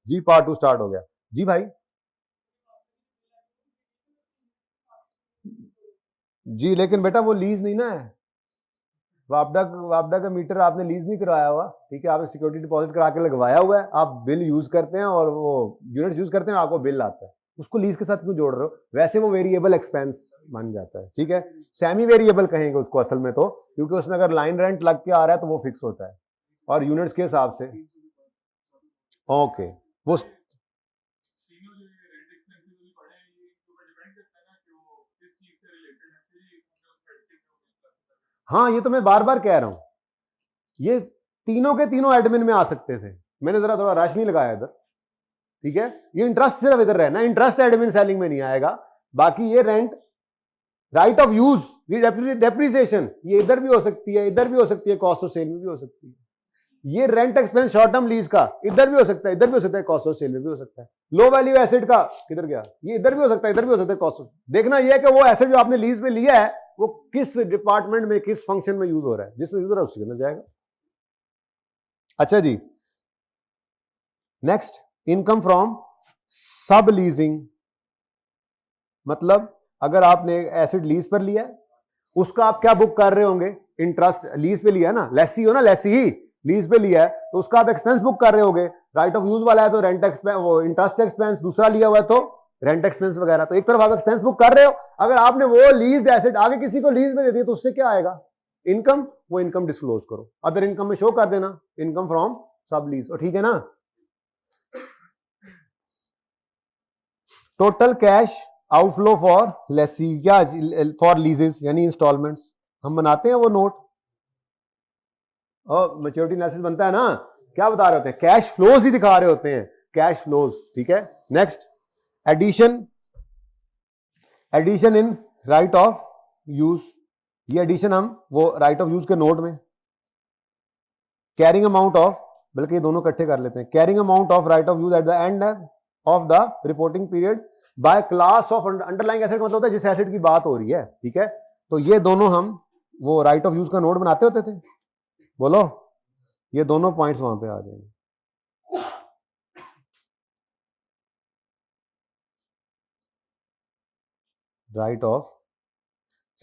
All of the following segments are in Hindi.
जी पार्ट 2 स्टार्ट हो गया जी भाई। जी लेकिन बेटा वो लीज नहीं ना है, वापडा का मीटर आपने लीज नहीं करवाया हुआ, ठीक है, आपने सिक्योरिटी डिपॉजिट करा के लगवाया हुआ है, आप बिल यूज करते हैं और वो यूनिट्स यूज करते हैं, आपको बिल आता है, उसको लीज के साथ क्यों जोड़ रहे हो? वैसे वो वेरिएबल एक्सपेंस मान जाता है, ठीक है, सेमी वेरिएबल कहेंगे उसको असल में तो, क्योंकि उसमें अगर लाइन रेंट लग के आ रहा है तो वो फिक्स होता है और यूनिट्स के हिसाब से। ओके वो हाँ, ये तो मैं बार बार कह रहा हूं, ये तीनों के तीनों एडमिन में आ सकते थे, मैंने जरा थोड़ा रश नहीं लगाया इधर, ठीक है, ये इंटरेस्ट सिर्फ इधर रहना, इंटरेस्ट एडमिन सेलिंग में नहीं आएगा, बाकी ये रेंट, राइट ऑफ यूज, ये डेप्रिसिएशन, ये इधर भी हो सकती है, इधर भी हो सकती है, कॉस्ट ऑफ सेल में भी हो सकती है, ये rent expense short term lease का इधर भी हो सकता है, इधर भी हो सकता है, कॉस्ट ऑफ सेल में भी हो सकता है, लो वैल्यू एसेट का किधर गया, ये इधर भी हो सकता है, इधर भी हो सकता है, कॉस्ट ऑफ, देखना ये है कि वो एसेट जो आपने लीज पे लिया है वो किस डिपार्टमेंट में किस फंक्शन में यूज हो रहा है, जिसमें यूज हो रहा है उसके अंदर जाएगा। अच्छा जी, नेक्स्ट, इनकम फ्रॉम सब लीजिंग, मतलब अगर आपने एसेट लीज पर लिया है उसका आप क्या बुक कर रहे होंगे, इंटरेस्ट, लीज पे लिया है ना, लेसी हो ना, लेसी ही लीज पे लिया है तो उसका आप एक्सपेंस बुक कर रहे होंगे, राइट ऑफ यूज वाला है तो रेंट एक्सपेंस, वो इंटरेस्ट एक्सपेंस, दूसरा लिया हुआ है तो रेंट एक्सपेंस वगैरह, तो एक तरफ आप एक्सपेंस बुक कर रहे हो, अगर आपने वो लीज एसेट आगे किसी को लीज में दे दिया तो उससे क्या आएगा, इनकम, वो इनकम डिस्क्लोज करो, अदर इनकम में शो कर देना, इनकम फ्रॉम सब लीज, और ठीक है ना। Total cash outflow for lessee, क्या फॉर लीजेस यानी इंस्टॉलमेंट्स, हम बनाते हैं वो नोट, और मैच्योरिटी एनालिसिस बनता है ना, क्या बता रहे होते हैं, कैश फ्लोज ही दिखा रहे होते हैं, कैश फ्लोज, ठीक है। Next, addition, addition in right of use, ये एडिशन हम वो राइट ऑफ यूज के नोट में, कैरिंग अमाउंट ऑफ, बल्कि ये दोनों इकट्ठे कर लेते हैं, carrying amount of right of use at the end of the reporting period by class of underlying asset, मतलब होता है जिस एसेट की बात हो रही है, ठीक है, तो ये दोनों हम वो राइट ऑफ यूज का नोट बनाते होते थे, बोलो, ये दोनों पॉइंट्स वहां पे आ जाएंगे। राइट ऑफ,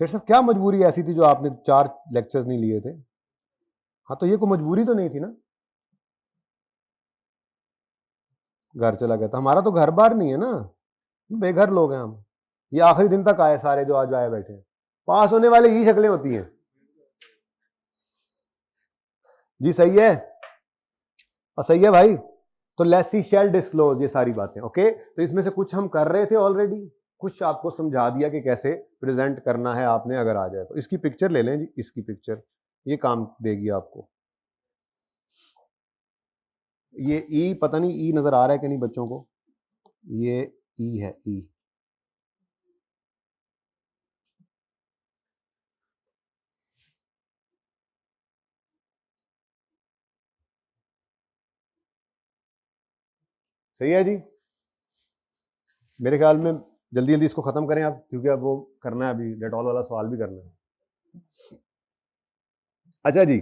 सेठ साहब क्या मजबूरी ऐसी थी जो आपने 4 लेक्चर्स नहीं लिए थे? हाँ तो ये कोई मजबूरी तो नहीं थी ना, घर चला गया था, हमारा तो घर बार नहीं है ना, बेघर लोग हैं हम, ये आखिरी दिन तक आए सारे जो आज आए बैठे हैं, पास होने वाले ही शक्लें होती हैं जी, सही है, और सही है भाई, तो लेसी शैल डिस्क्लोज, ये सारी बातें ओके, तो इसमें से कुछ हम कर रहे थे ऑलरेडी, कुछ आपको समझा दिया कि कैसे प्रेजेंट करना है आपने, अगर आ जाए तो इसकी पिक्चर ले लें जी, इसकी पिक्चर, ये काम देगी आपको, ये ई, पता नहीं ई नजर आ रहा है कि नहीं बच्चों को, ये ई है, ई, सही है जी, मेरे ख्याल में जल्दी जल्दी इसको खत्म करें आप, क्योंकि अब वो करना है, अभी डेटॉल वाला सवाल भी करना है। अच्छा जी,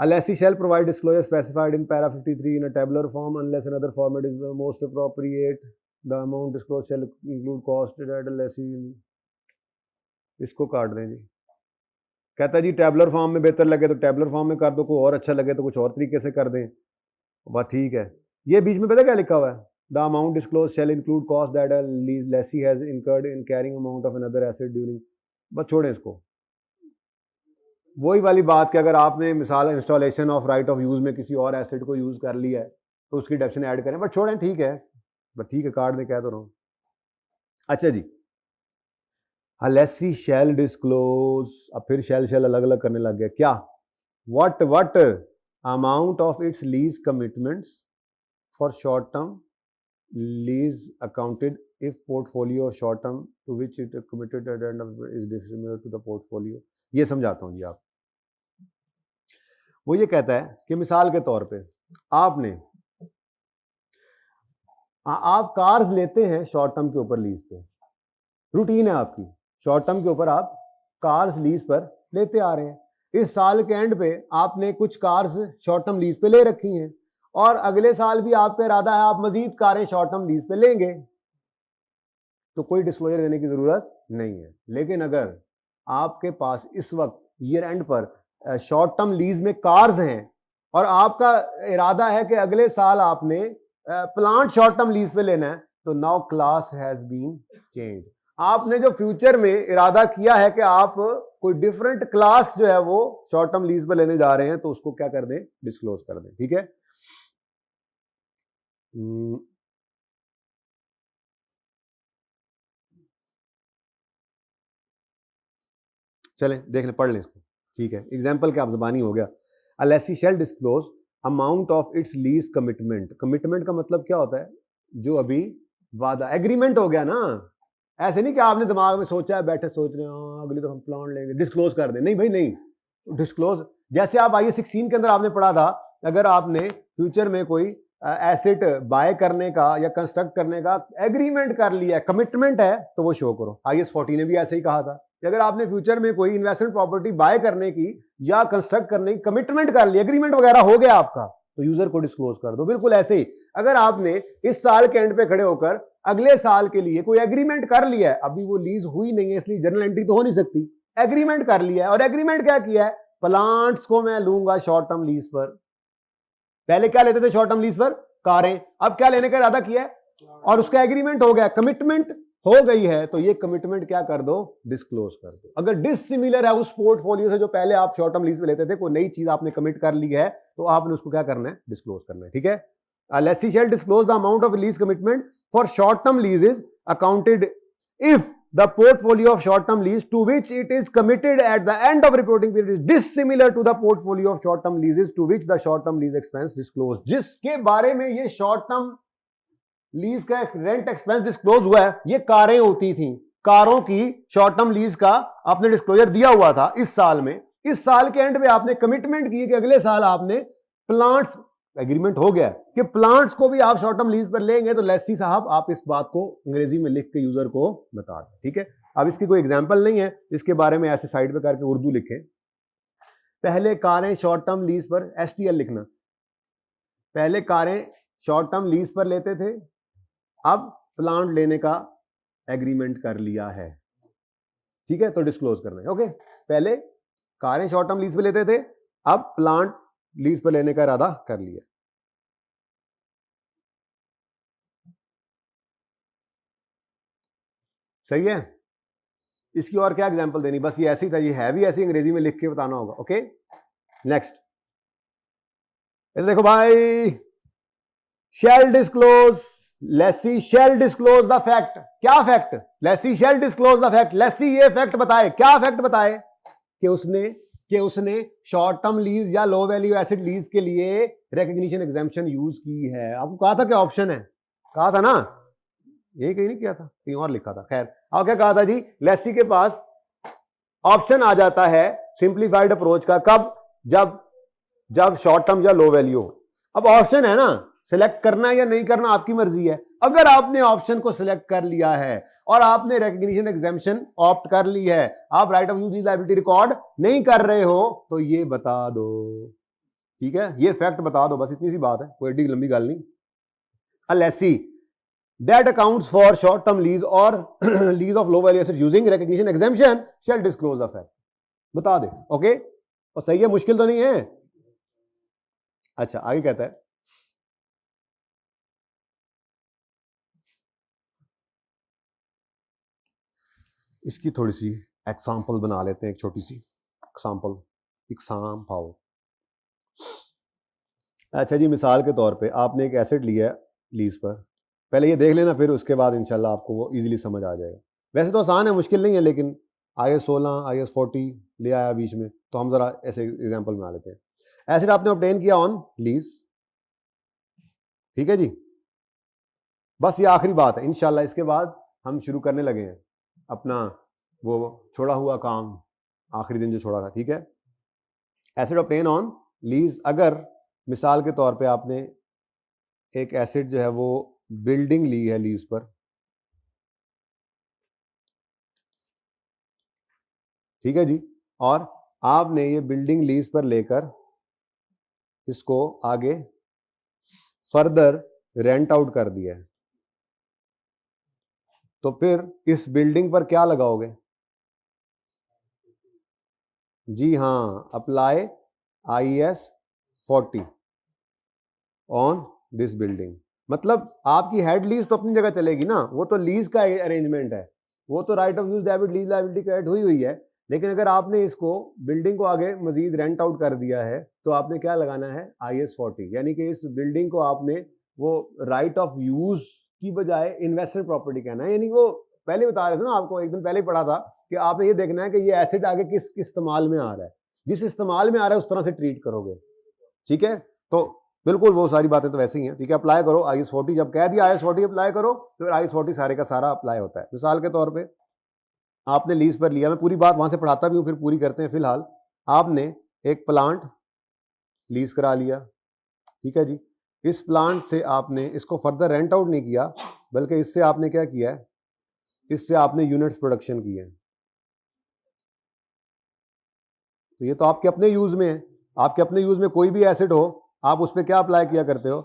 a lessee shall provide disclosure specified in para 53 in a tabular form unless another format is most appropriate, the amount disclosed shall include cost at a lessee, इसको काट दें जी, कहता है जी टैबुलर फॉर्म में बेहतर लगे तो टैबुलर फॉर्म में कर दो, कोई और अच्छा लगे तो कुछ और तरीके से कर दें, बस ठीक है, ये बीच में पता क्या लिखा हुआ है, the amount disclose shall include cost that a lessee has incurred in carrying amount of another asset during, बस छोड़ें इसको, वही वाली बात कि अगर आपने मिसाल installation of right of use में किसी और एसेट को यूज कर लिया है तो उसकी डेप्शन ऐड करें, बट छोड़ें, ठीक है, बस ठीक है, काट दें, कह तो रहा हूं। अच्छा जी, लेसी शैल डिस्क्लोज, अब फिर शैल अलग अलग करने लग गया, क्या, what amount of its lease commitments for short term lease accounted if portfolio short term to which it committed at the end of is dissimilar to the portfolio, ये समझाता हूं जी आप, वो ये कहता है कि मिसाल के तौर पे आपने आप कार्स लेते हैं शॉर्ट टर्म के ऊपर लीज पे, रूटीन है आपकी, शॉर्ट टर्म के ऊपर आप कार्स लीज पर लेते आ रहे हैं, इस साल के एंड पे आपने कुछ कार्स शॉर्ट टर्म लीज पे ले रखी हैं और अगले साल भी आपका इरादा है आप मजीद कारें शॉर्ट टर्म लीज पे लेंगे, तो कोई डिस्क्लोजर देने की जरूरत नहीं है। लेकिन अगर आपके पास इस वक्त ईयर एंड पर शॉर्ट टर्म लीज में कार्स हैं और आपका इरादा है कि अगले साल आपने प्लांट शॉर्ट टर्म लीज पे लेना है, तो now class has been change. आपने जो फ्यूचर में इरादा किया है कि आप कोई डिफरेंट क्लास जो है वो शॉर्ट टर्म लीज पे लेने जा रहे हैं, तो उसको क्या कर दें, डिस्क्लोज कर दें। ठीक है, चलें देख ले, पढ़ लें इसको। ठीक है, एग्जाम्पल क्या आप जबानी हो गया। A lessee shall disclose amount of its lease commitment. Commitment का मतलब क्या होता है, जो अभी वादा एग्रीमेंट हो गया ना। ऐसे नहीं कि आपने दिमाग में सोचा है, बैठे सोच रहे हैं अगली दफा हम प्लान लेंगे, डिस्क्लोज कर दें। नहीं भाई नहीं, डिस्क्लोज जैसे आप आइए 16 के अंदर आपने पढ़ा था, अगर आपने फ्यूचर में कोई एसेट बाय करने का या कंस्ट्रक्ट करने का एग्रीमेंट कर लिया, कमिटमेंट है, तो वो शो करो। IAS 40 ने भी ऐसे ही कहा था कि अगर आपने फ्यूचर में कोई इन्वेस्टमेंट प्रॉपर्टी बाय करने की या कंस्ट्रक्ट करने की कमिटमेंट कर ली, एग्रीमेंट वगैरह हो गया आपका, तो यूजर को डिस्क्लोज कर दो। बिल्कुल ऐसे ही अगर आपने इस साल के एंड पे खड़े होकर अगले साल के लिए कोई एग्रीमेंट कर लिया है, अभी वो लीज हुई नहीं है इसलिए जर्नल एंट्री तो हो नहीं सकती, एग्रीमेंट कर लिया है। और एग्रीमेंट क्या किया है, प्लांट्स को मैं लूंगा शॉर्ट टर्म लीज पर। पहले क्या लेते थे शॉर्ट टर्म लीज पर, कारें, अब क्या लेने का इरादा किया है और उसका एग्रीमेंट हो गया, कमिटमेंट हो गई है, तो ये कमिटमेंट क्या कर दो, डिस्क्लोज कर दो। अगर डिसिमिलर है उस पोर्टफोलियो से जो पहले आप शॉर्ट टर्म लीज में लेते थे, कोई नई चीज आपने कमिट कर ली है, तो आपने उसको क्या करना है, डिस्क्लोज करना है। ठीक है, lessee shall disclose the amount of lease commitment for short term leases accounted if the portfolio of short term lease to which it is committed at the end of reporting period is dissimilar to the portfolio of short term leases to which the short term lease expense disclosed। जिसके बारे में ये शॉर्ट टर्म लीज का रेंट एक्सपेंस डिस्क्लोज हुआ है, ये कारें होती थी, कारों की शॉर्ट टर्म लीज का आपने डिस्क्लोजर दिया हुआ था इस साल में। इस साल के एंड में आपने कमिटमेंट की कि अगले साल आपने प्लांट्स, एग्रीमेंट हो गया कि प्लांट्स को भी आप शॉर्ट टर्म लीज पर लेंगे, तो लेसी साहब आप इस बात को अंग्रेजी में लिख के यूजर को बता दें। ठीक है, अब इसकी कोई एग्जांपल नहीं है, इसके बारे में ऐसे साइड पे करके उर्दू लिखें। पहले कारें शॉर्ट टर्म लीज पर, STL लिखना, पहले कारें शॉर्ट टर्म लीज पर लेते थे, अब प्लांट लेने का एग्रीमेंट कर लिया है। ठीक है, तो डिस्क्लोज करना है। ओके, पहले कारें शॉर्ट टर्म लीज पे लेते थे, अब प्लांट लीज पर लेने का इरादा कर लिया। सही है, इसकी और क्या एग्जांपल देनी, बस ये ऐसे ही था, ये है भी ऐसी अंग्रेजी में लिख के बताना होगा। ओके, नेक्स्ट देखो भाई, shall disclose, lessee shall disclose the fact. क्या fact, lessee shall disclose the fact. Lessee ये फैक्ट बताए, क्या फैक्ट बताए, कि उसने शॉर्ट टर्म लीज या लो वैल्यू एसेट लीज के लिए रिकॉग्निशन एग्जाम्पशन यूज की है। आपको कहा था क्या ऑप्शन है, कहा था ना, ये कहीं नहीं किया था, कहीं और लिखा था। खैर, अब क्या कहा था जी, लेसी के पास ऑप्शन आ जाता है सिंप्लीफाइड अप्रोच का, कब, जब शॉर्ट टर्म या लो वैल्यू हो। अब ऑप्शन है ना, सिलेक्ट करना है या नहीं करना आपकी मर्जी है। अगर आपने ऑप्शन को सिलेक्ट कर लिया है और आपने रिकॉग्निशन एग्जाम्पशन ऑप्ट कर ली है, आप right of use liability record नहीं कर रहे हो, तो ये बता दो। ठीक है, ये फैक्ट बता दो, बस इतनी सी बात है, कोई एडी लंबी गल नहीं। अ Lesi that accounts for short term lease or lease of low value asset using recognition exemption shall disclose the fact। बता दे। ओके, और सही है, मुश्किल तो नहीं है। अच्छा, आगे कहता है, इसकी थोड़ी सी एग्जांपल बना लेते हैं, एक छोटी सी एग्जांपल। अच्छा जी, मिसाल के तौर पे आपने एक एसेट लिया है लीज पर, पहले ये देख लेना, फिर उसके बाद इंशाल्लाह आपको वो इजीली समझ आ जाएगा। वैसे तो आसान है, मुश्किल नहीं है, लेकिन IAS 16 IAS 40 ले आया बीच में, तो हम जरा ऐसे एग्जांपल बना लेते हैं। एसेट आपने ऑब्टेन किया ऑन लीज, ठीक है जी, बस ये आखिरी बात है, इंशाल्लाह इसके बाद हम शुरू करने लगे हैं अपना वो छोड़ा हुआ काम, आखिरी दिन जो छोड़ा था। ठीक है, एसेट ऑब्टेन ऑन लीज, अगर मिसाल के तौर पे आपने एक एसेट जो है वो बिल्डिंग ली है लीज पर, ठीक है जी, और आपने ये बिल्डिंग लीज पर लेकर इसको आगे फर्दर रेंट आउट कर दिया है, तो फिर इस बिल्डिंग पर क्या लगाओगे? जी हाँ, apply IAS 40 on this building. मतलब आपकी हेड लीज तो अपनी जगह चलेगी ना, वो तो लीज का अरेंजमेंट है, वो तो right of use debit lease liability credit हुई है। लेकिन अगर आपने इसको बिल्डिंग को आगे मजीद रेंट आउट कर दिया है तो आपने क्या लगाना है? IAS 40, यानी कि इस बिल्डिंग को आपने वो राइट ऑफ यूज की बजाय इन्वेस्टमेंट प्रॉपर्टी कहना है। यानी वो पहले बता रहे थे ना, आपको एक दिन पहले ही पढ़ा था कि आपने ये देखना है कि ये एसेट आगे किस इस्तेमाल में आ रहा है, जिस इस्तेमाल में आ रहा है उस तरह से ट्रीट करोगे। ठीक है, तो बिल्कुल वो सारी बातें तो वैसे ही हैं। ठीक है, अप्लाई करो IAS 40, जब कह दिया IAS 40 अप्लाई करो तो फिर IAS 40 सारे का सारा अप्लाई होता है। मिसाल के तौर पे आपने लीज पर लिया, मैं पूरी बात वहां से पढ़ाता भी हूँ, फिर पूरी करते हैं। फिलहाल आपने एक प्लांट लीज करा लिया, ठीक है जी। इस प्लांट से आपने इसको फर्दर रेंट आउट नहीं किया, बल्कि इससे आपने क्या किया है? इससे आपने यूनिट्स प्रोडक्शन किए हैं। तो ये तो आपके अपने यूज में है। आपके अपने यूज में कोई भी एसेट हो, आप उस पर क्या अप्लाई किया करते हो?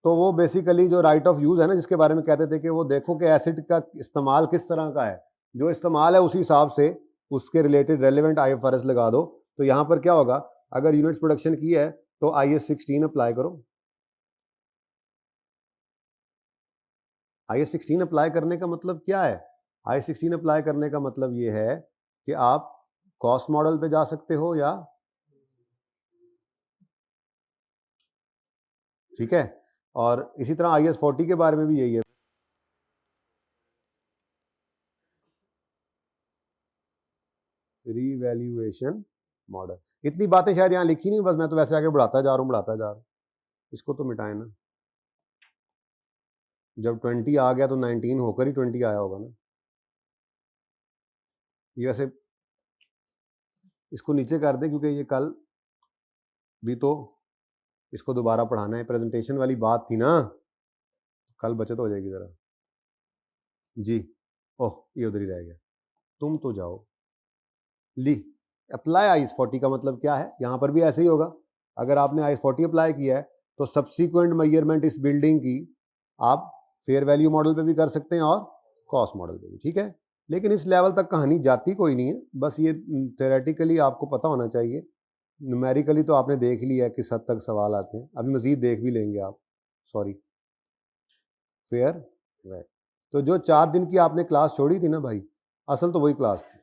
तो वो बेसिकली जो राइट ऑफ यूज है ना, जिसके बारे में कहते थे कि वो देखो कि एसेट का इस्तेमाल किस तरह का है, जो इस्तेमाल है उसी हिसाब से उसके रिलेटेड रेलेवेंट IFRS लगा दो। तो यहां पर क्या होगा? अगर यूनिट्स प्रोडक्शन की है तो IAS 16 अप्लाई करो। IAS 16 अप्लाई करने का मतलब क्या है? IAS 16 अप्लाई करने का मतलब ये है कि आप कॉस्ट मॉडल पे जा सकते हो या, ठीक है, और इसी तरह IAS 40 के बारे में भी यही है, रीवैल्यूएशन मॉडल। इतनी बातें शायद यहां लिखी नहीं, बस मैं तो वैसे आगे बढ़ाता जा रहा हूं। इसको तो मिटाए ना, जब 20 आ गया तो 19 होकर ही 20 आया होगा ना। ये वैसे इसको नीचे कर दे, क्योंकि ये कल भी तो इसको दोबारा पढ़ाना है। प्रेजेंटेशन वाली बात थी ना, कल बचत हो जाएगी जरा जी। ओह, ये उधर ही रह गया। तुम तो जाओ ली। अप्लाई IAS 40 का मतलब क्या है? यहां पर भी ऐसे ही होगा। अगर आपने IAS 40 अप्लाई किया है तो सब्सिक्वेंट मेजरमेंट इस बिल्डिंग की आप फेयर वैल्यू मॉडल पे भी कर सकते हैं और कॉस्ट मॉडल पे भी, ठीक है। लेकिन इस लेवल तक कहानी जाती कोई नहीं है, बस ये थ्योरेटिकली आपको पता होना चाहिए। न्यूमेरिकली तो आपने देख लिया है किस हद तक सवाल आते हैं, अभी मजीद देख भी लेंगे आप। Sorry, fair value. तो जो 4 दिन की आपने क्लास छोड़ी थी ना भाई, असल तो वही क्लास थी।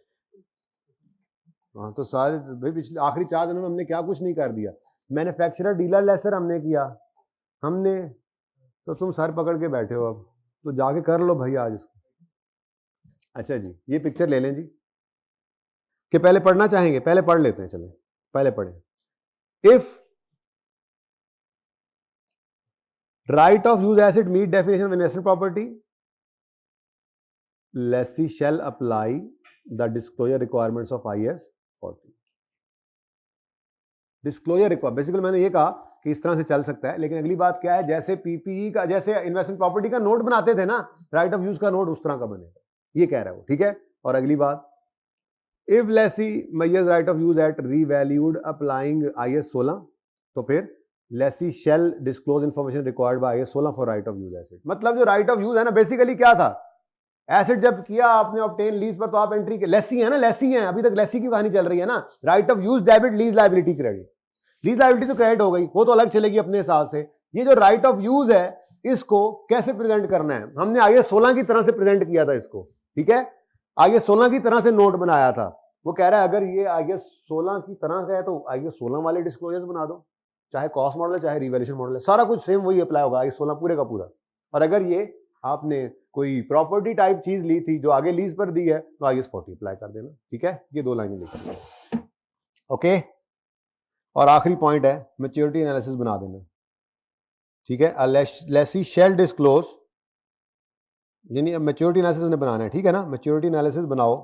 हाँ, तो सारे भाई पिछले आखिरी 4 दिनों में हमने क्या कुछ नहीं कर दिया। मैन्युफैक्चरर डीलर लेसर हमने किया, हमने तो तुम सर पकड़ के बैठे हो, अब तो जाके कर लो भाई आज इसको। अच्छा जी, ये पिक्चर ले लें जी, कि पहले पढ़ना चाहेंगे? पहले पढ़ लेते हैं, चलें पहले पढ़ें। If right of use asset meet definition of investment property, lessee shall apply the disclosure requirements of IAS 40। Disclosure require basically मैंने ये कहा कि इस तरह से चल सकता है, लेकिन अगली बात क्या है? जैसे PPE का, जैसे इन्वेस्टमेंट प्रॉपर्टी का नोट बनाते थे ना, राइट ऑफ यूज का नोट उस तरह का बनेगा, ये कह रहा है वो, ठीक है। और अगली बात, if lessee measures right of use at revalued applying IAS 16, तो फिर lessee shall disclose information required by IAS 16 for right of use asset. मतलब जो राइट ऑफ यूज है ना, बेसिकली क्या था? एसेट जब किया आपने ऑब्टेन लीज पर, तो आप एंट्री के लेसी है ना, लेसी है, अभी तक लेसी की कहानी चल रही है ना। Right of use debit lease liability credit, lease liability तो क्रेडिट हो गई, वो तो अलग चलेगी अपने हिसाब से। ये जो राइट ऑफ यूज है, इसको कैसे प्रेजेंट करना है? हमने IAS 16 की तरह से प्रेजेंट किया था इसको, ठीक है। IAS 16 की तरह से नोट बनाया था। वो कह रहा है अगर ये IAS 16 की तरह का है तो IAS 16 वाले डिस्क्लोजर्स बना दो, चाहे कॉस्ट मॉडल है चाहे रिवैल्यूएशन मॉडल है, सारा कुछ सेम वही अप्लाई होगा IAS 16 पूरे का पूरा। और अगर ये आपने कोई प्रॉपर्टी टाइप चीज ली थी जो आगे लीज पर दी है, तो IAS 40 अप्लाई कर देना, ठीक है। ये 2 लाइनें लिखी, ओके। और आखिरी पॉइंट है मैच्योरिटी एनालिसिस बना देना, ठीक है। लेसी शेल डिस्क्लोज, यानी मैच्योरिटी एनालिसिस ने बनाना है, ठीक है ना। मैच्योरिटी एनालिसिस बनाओ,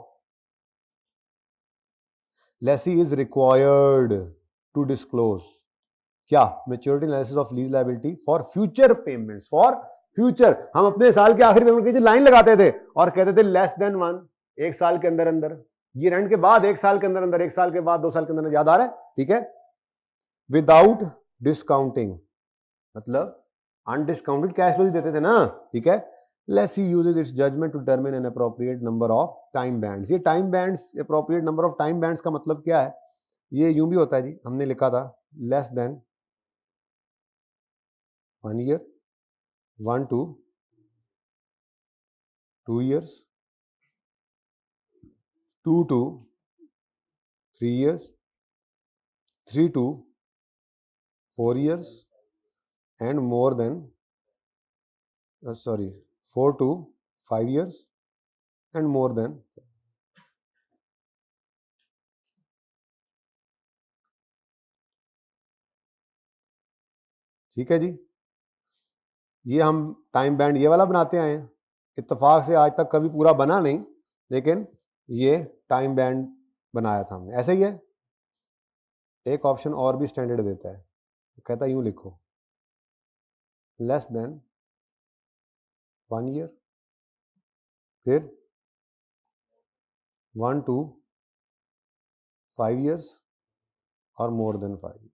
lessee is required to disclose क्या? Maturity analysis of lease liability for future payments, for future. हम अपने साल के आखिरी पेमेंट की लाइन लगाते थे और कहते थे लेस देन 1, 1 साल के अंदर अंदर, ये रेंट के बाद 1 साल के अंदर अंदर, 1 साल के बाद 2 साल के अंदर, याद आ रहा है, ठीक है। विदाउट डिस्काउंटिंग, मतलब अनडिस्काउंटेड कैश फ्लोज देते थे ना, ठीक है। Lessee uses its judgement to determine an appropriate number of time bands. ये time bands, appropriate number of time bands का मतलब क्या है? ये यूं भी होता है जी, हमने लिखा था less than 1 year, 1 to 2 years, 2 to 3 years, 3 to 4 years, and more than 4 to 5 years and more than। ठीक है जी, ये हम टाइम बैंड ये वाला बनाते आए हैं। इत्तेफाक से आज तक कभी पूरा बना नहीं, लेकिन ये टाइम बैंड बनाया था हमने। ऐसे ही है, एक ऑप्शन और भी स्टैंडर्ड देता है, कहता है यूं लिखो लेस देन 1 year, फिर 1 to 5 years और मोर देन 5।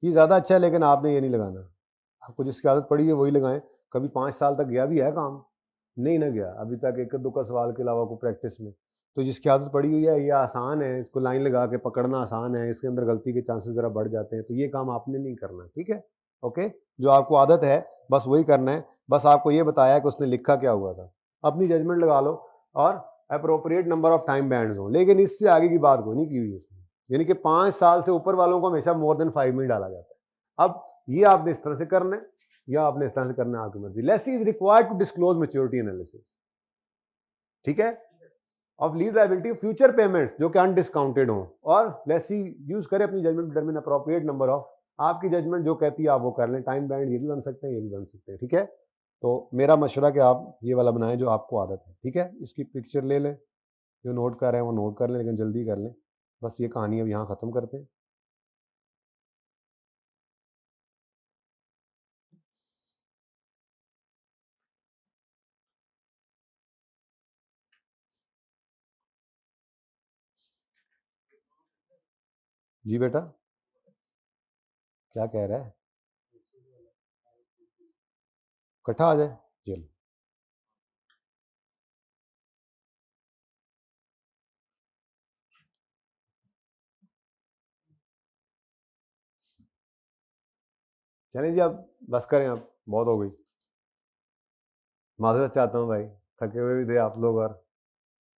ये ज़्यादा अच्छा है, लेकिन आपने ये नहीं लगाना। आपको जिसकी आदत पड़ी है वही लगाएं। कभी 5 साल तक गया भी है काम? नहीं ना गया अभी तक, एक दो का सवाल के अलावा को प्रैक्टिस में। तो जिसकी आदत पड़ी हुई है, ये आसान है, इसको लाइन लगा के पकड़ना आसान है, इसके अंदर गलती के चांसेस ज़रा बढ़ जाते हैं, तो ये काम आपने नहीं करना, ठीक है। ओके, जो आपको आदत है बस वही करना है। बस आपको ये बताया कि उसने लिखा क्या हुआ था, अपनी जजमेंट लगा लो और appropriate number of time bands हो, लेकिन इससे आगे की बात कोई नहीं की हुई उसने। यानी कि 5 साल से ऊपर वालों को हमेशा मोर देन 5 में डाला जाता है। अब ये आपने इस तरह से करना है या आपने इस तरह से करना है, आपकी मर्जी। Lessee is required to disclose maturity analysis, ठीक है, of lease liability future payments जो कि अनडिस्काउंटेड हो, और लेसी यूज करे अपनी judgement determine appropriate number of. आपकी जजमेंट जो कहती है आप वो कर लें। टाइम बैंड ये भी बन सकते हैं, ये भी बन सकते हैं, ठीक है। तो मेरा मशवरा कि आप ये वाला बनाएं जो आपको आदत है, ठीक है। इसकी पिक्चर ले लें, जो नोट कर रहे हैं वो नोट कर लें, लेकिन जल्दी कर लें। बस ये कहानी अब यहाँ ख़त्म करते हैं। जी बेटा, क्या कह रहा है? इकट्ठा आ जाए, चलो। चलिए जी, अब बस करें, अब बहुत हो गई। माजरत चाहता हूँ भाई, थके हुए भी थे आप लोग और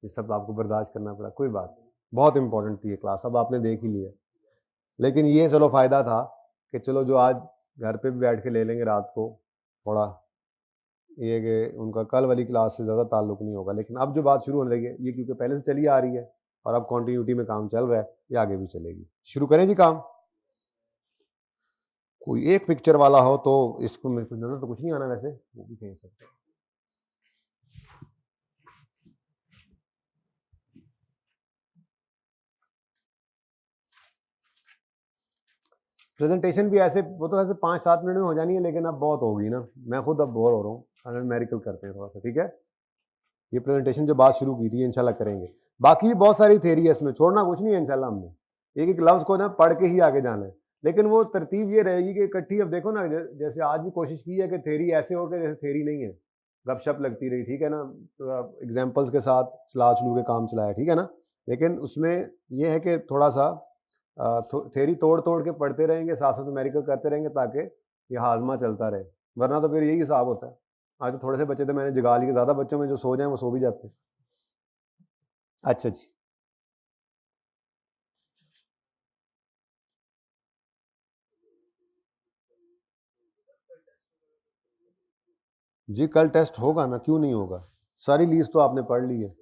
ये सब आपको बर्दाश्त करना पड़ा, कोई बात नहीं। बहुत इंपॉर्टेंट थी ये क्लास, अब आपने देख ही लिया। लेकिन ये चलो फ़ायदा था कि चलो जो आज घर पे भी बैठ के ले लेंगे रात को, थोड़ा ये कि उनका कल वाली क्लास से ज़्यादा ताल्लुक़ नहीं होगा। लेकिन अब जो बात शुरू होने लगी है, ये क्योंकि पहले से चली आ रही है और अब कॉन्टीन्यूटी में काम चल रहा है, ये आगे भी चलेगी। शुरू करें जी काम। कोई एक पिक्चर वाला हो तो इसको, मेरे को नज़र तो कुछ नहीं आना वैसे, वो भी कहीं से। प्रेजेंटेशन भी ऐसे, वो तो ऐसे 5-7 मिनट में हो जानी है, लेकिन अब बहुत होगी ना, मैं खुद अब बोर हो रहा हूँ। अगर मेरिकल करते हैं थोड़ा सा, ठीक है। ये प्रेजेंटेशन जो बात शुरू की थी इंशाल्लाह करेंगे। बाकी भी बहुत सारी थेरी है इसमें, छोड़ना कुछ नहीं है इंशाल्लाह। हमने एक एक लफ्ज़ को ना पढ़ के ही आगे जाना है, लेकिन वो तरतीब ये रहेगी कि इकट्ठी। अब देखो ना, जैसे आज भी कोशिश की है कि थेरी ऐसे हो कि जैसे थेरी नहीं है, गपशप लगती रही, ठीक है ना, तो एग्जाम्पल्स के साथ चला चलू के काम चलाया, ठीक है ना। लेकिन उसमें यह है कि थोड़ा सा थेरी तोड़ तोड़ के पढ़ते रहेंगे, साथ साथ न्यूमेरिकल करते रहेंगे, ताकि ये हाजमा चलता रहे। वरना तो फिर यही हिसाब होता है। आज तो थोड़े से बच्चे थे, मैंने जगा लिए, ज़्यादा बच्चों में जो सो जाएं वो सो भी जाते हैं। अच्छा जी, जी कल टेस्ट होगा ना, क्यों नहीं होगा? सारी लीज तो आपने पढ़ ली है।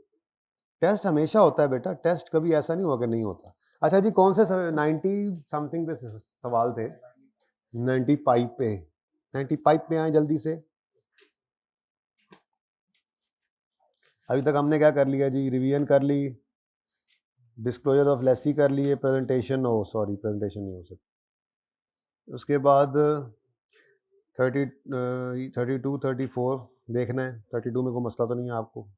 टेस्ट हमेशा होता है बेटा, टेस्ट कभी ऐसा नहीं हुआ कि नहीं होता। अच्छा जी, कौन से 90 समथिंग पे सवाल थे? 95 पे, 95 पे आए जल्दी से। अभी तक हमने क्या कर लिया जी? रिवीजन कर ली, डिस्क्लोजर ऑफ लेसी कर लिए, प्रेजेंटेशन, ओ सॉरी प्रेजेंटेशन नहीं हो सकती। उसके बाद 32 34 देखना है। 32 में कोई मसला तो नहीं है आपको,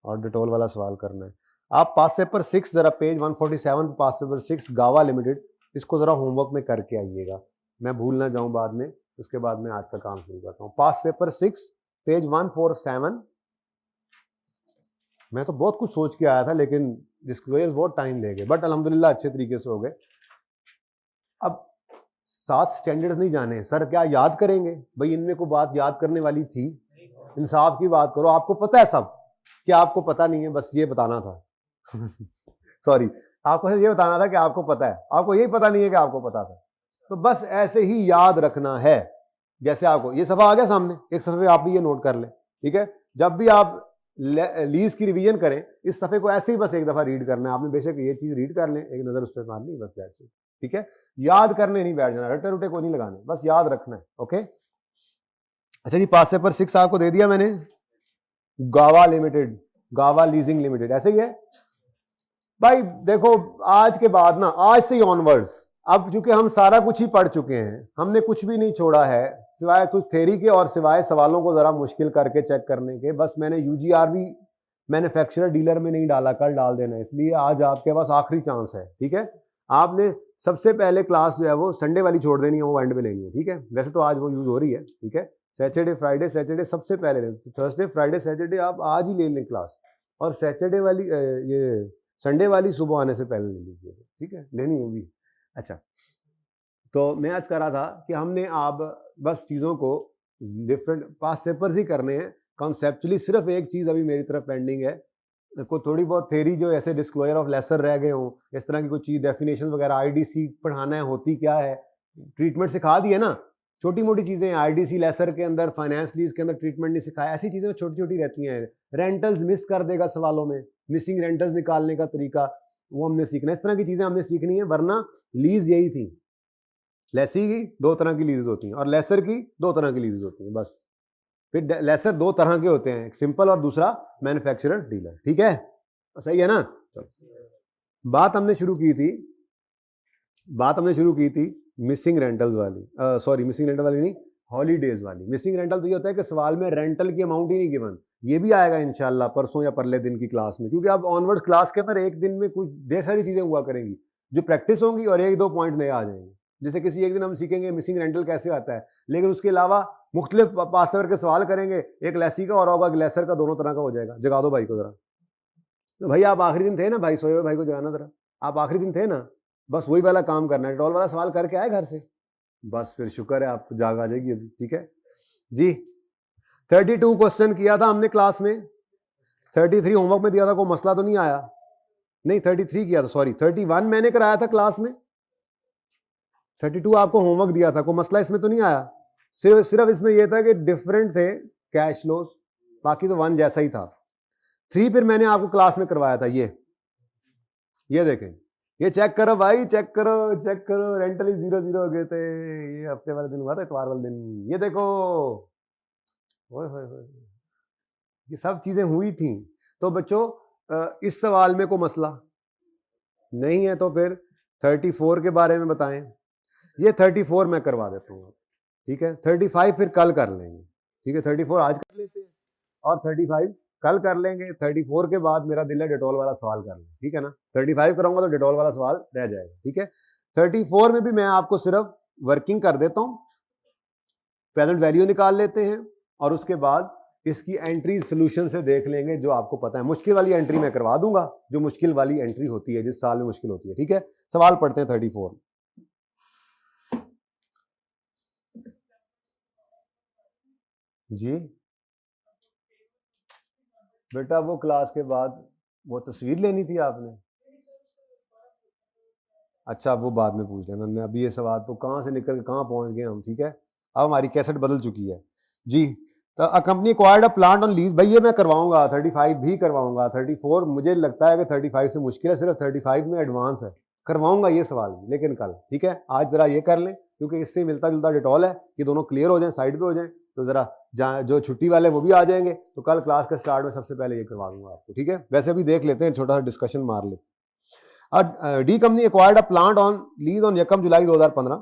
और डिटोल वाला सवाल करना है। आप पास पेपर 6 जरा पेज 147 पास पेपर 6 गावा लिमिटेड, इसको ज़रा होमवर्क में करके आइएगा, मैं भूल ना जाऊं बाद में। उसके बाद मैं आज का काम शुरू करता हूँ। पास पेपर 6 पेज 147। मैं तो बहुत कुछ सोच के आया था लेकिन डिस्क्लोजर्स बहुत टाइम ले गए, बट अल्हम्दुलिल्लाह अच्छे तरीके से हो गए। अब 7 स्टैंडर्ड्स नहीं जाने, सर क्या याद करेंगे? भाई इनमें कोई बात याद करने वाली थी? इंसाफ की बात करो, आपको पता है सब, क्या आपको पता नहीं है? बस ये बताना था सॉरी, आपको ये बताना था कि आपको पता है, आपको यही पता नहीं है कि आपको पता था। तो बस ऐसे ही याद रखना है। जैसे आपको ये सफ़ा आ गया सामने, एक सफ़े पे आप भी ये नोट कर लें, ठीक है? जब भी आप लीज की रिवीजन करें, इस सफ़े को ऐसे ही बस एक दफ़ा रीड करना है आपने। बेशक ये चीज़ रीड कर लें, एक नज़र उस पर मारनी, बस दैट्स इट, ठीक है? याद करने नहीं बैठ जाना, रटे रुटे को नहीं लगाने, बस याद रखना है। ओके, अच्छा जी, पास पेपर 6 आपको दे दिया मैंने। गावा लिमिटेड, गावा लीजिंग लिमिटेड, ऐसे ही है भाई। देखो आज के बाद ना, आज से ही ऑनवर्ड्स, अब चूंकि हम सारा कुछ ही पढ़ चुके हैं, हमने कुछ भी नहीं छोड़ा है सिवाय कुछ थ्योरी के और सिवाय सवालों को जरा मुश्किल करके चेक करने के। बस मैंने यूजीआरबी मैन्युफैक्चरर डीलर में नहीं डाला, कल डाल देना, इसलिए आज आपके पास आखिरी चांस है, ठीक है? आपने सबसे पहले क्लास जो है वो संडे वाली छोड़ देनी है, वो एंड में लेनी है, ठीक है? वैसे तो आज वो यूज हो रही है, ठीक है? सैटरडे फ्राइडे सैटरडे सबसे पहले लें, थर्सडे फ्राइडे सैटरडे आप आज ही ले लें क्लास, और सैटरडे वाली ये संडे वाली सुबह आने से पहले ले लीजिए, ठीक है? लेनी होगी। अच्छा, तो मैं आज कर रहा था कि हमने आप बस चीज़ों को डिफरेंट पास पेपर्स ही करने हैं कॉन्सेप्चुअली। सिर्फ एक चीज़ अभी मेरी तरफ पेंडिंग है, को थोड़ी बहुत थेरी जो ऐसे डिस्क्लोजर ऑफ लेसर रह गए हों, इस तरह की कोई चीज़, डेफिनेशन वगैरह, आईडीसी पढ़ाना है, होती क्या है, ट्रीटमेंट सिखा दी है ना, छोटी मोटी चीज़ें। आईडीसी लेसर के अंदर, फाइनेंस लीज के अंदर ट्रीटमेंट नहीं सिखाया, ऐसी चीज़ें छोटी छोटी रहती हैं। रेंटल्स मिस कर देगा सवालों में, मिसिंग रेंटल्स निकालने का तरीका वो हमने सीखना है। इस तरह की चीज़ें हमने सीखनी है, वरना लीज यही थी, लेसी की 2 तरह की लीजेज होती हैं और लेसर की 2 तरह की लीजेज होती हैं बस। फिर लेसर 2 तरह के होते हैं, एक सिंपल और दूसरा मैन्युफैक्चरर डीलर, ठीक है? सही है ना? चलो, बात हमने शुरू की थी मिसिंग रेंटल्स वाली, सॉरी मिसिंग रेंटल वाली नहीं, हॉलीडेज वाली। मिसिंग रेंटल तो ये होता है कि सवाल में रेंटल की अमाउंट ही नहीं गिवन। ये भी आएगा इंशाल्लाह परसों या परले दिन की क्लास में, क्योंकि अब ऑनवर्ड्स क्लास के अंदर एक दिन में कुछ ढेर सारी चीजें हुआ करेंगी जो प्रैक्टिस होंगी और 1-2 पॉइंट नए आ जाएंगे। जैसे किसी एक दिन हम सीखेंगे मिसिंग रेंटल कैसे आता है, लेकिन उसके अलावा मुख्तलिफ पास पेपर के सवाल करेंगे, एक लेसी का और होगा लेसर का, दोनों तरह का हो जाएगा। जगा दो भाई को जरा। तो भाई आप आखिरी दिन थे ना भाई, सोए हुए भाई को जगाना जरा, आप आखिरी दिन थे ना, बस वही वाला काम करना है, डेटॉल वाला सवाल करके आए घर से, बस फिर शुक्र है आपको जाग आ जाएगी अभी, ठीक है जी? 32 क्वेश्चन किया था हमने क्लास में, 33 होमवर्क में दिया था, कोई मसला तो नहीं आया? नहीं 33 किया था, सॉरी 31 मैंने कराया था क्लास में, 32 आपको होमवर्क दिया था, कोई मसला इसमें तो नहीं आया? सिर्फ इसमें यह था कि डिफरेंट थे कैश फ्लोस, बाकी तो 1 जैसा ही था। 3 फिर मैंने आपको क्लास में करवाया था, ये देखें, ये चेक करो भाई, चेक करो, रेंटली 0-0 हो गए थे। ये हफ्ते वाले दिन हुआ था, इतवार वाले दिन, ये देखो, ओए होए होए, ये सब चीजें हुई थी। तो बच्चों इस सवाल में कोई मसला नहीं है, तो फिर 34 के बारे में बताएं। ये 34 मैं करवा देता हूँ, ठीक है? 35 फिर कल कर लेंगे, ठीक है? 34 आज कर लेते हैं और 35 कल कर लेंगे। 34 के बाद मेरा दिल है डेटॉल वाला सवाल कर लें, ठीक है ना? 35 कराऊंगा तो डेटॉल वाला सवाल रह जाएगा, ठीक है? 34 में भी मैं आपको सिर्फ वर्किंग कर देता हूं, प्रेजेंट वैल्यू निकाल लेते हैं और उसके बाद इसकी एंट्री सोल्यूशन से देख लेंगे जो आपको पता है। मुश्किल वाली एंट्री मैं करवा दूंगा, जो मुश्किल वाली एंट्री होती है, जिस साल में मुश्किल होती है, ठीक है? सवाल पढ़ते हैं 34। जी बेटा, वो क्लास के बाद वो तस्वीर लेनी थी आपने, अच्छा वो बाद में पूछ लेना, अभी ये सवाल तो कहाँ से निकल के कहाँ पहुंच गए हम, ठीक है? अब हमारी कैसेट बदल चुकी है जी। तो a company acquired a plant on lease, भाई ये मैं करवाऊंगा, 35 भी करवाऊंगा। 34 मुझे लगता है कि 35 से मुश्किल है, सिर्फ 35 में एडवांस है, करवाऊंगा ये सवाल भी, लेकिन कल, ठीक है? आज जरा ये कर लें क्योंकि इससे मिलता जुलता डेटॉल है, ये दोनों क्लियर हो जाए, साइड पे हो जाए, तो जरा जो छुट्टी वाले वो भी आ जाएंगे, तो कल क्लास के स्टार्ट में सबसे पहले ये करवा दूंगा आपको, ठीक है? वैसे भी देख लेते हैं, छोटा सा डिस्कशन मार लेते हैं। D company acquired a plant on lease on 1 July 2015।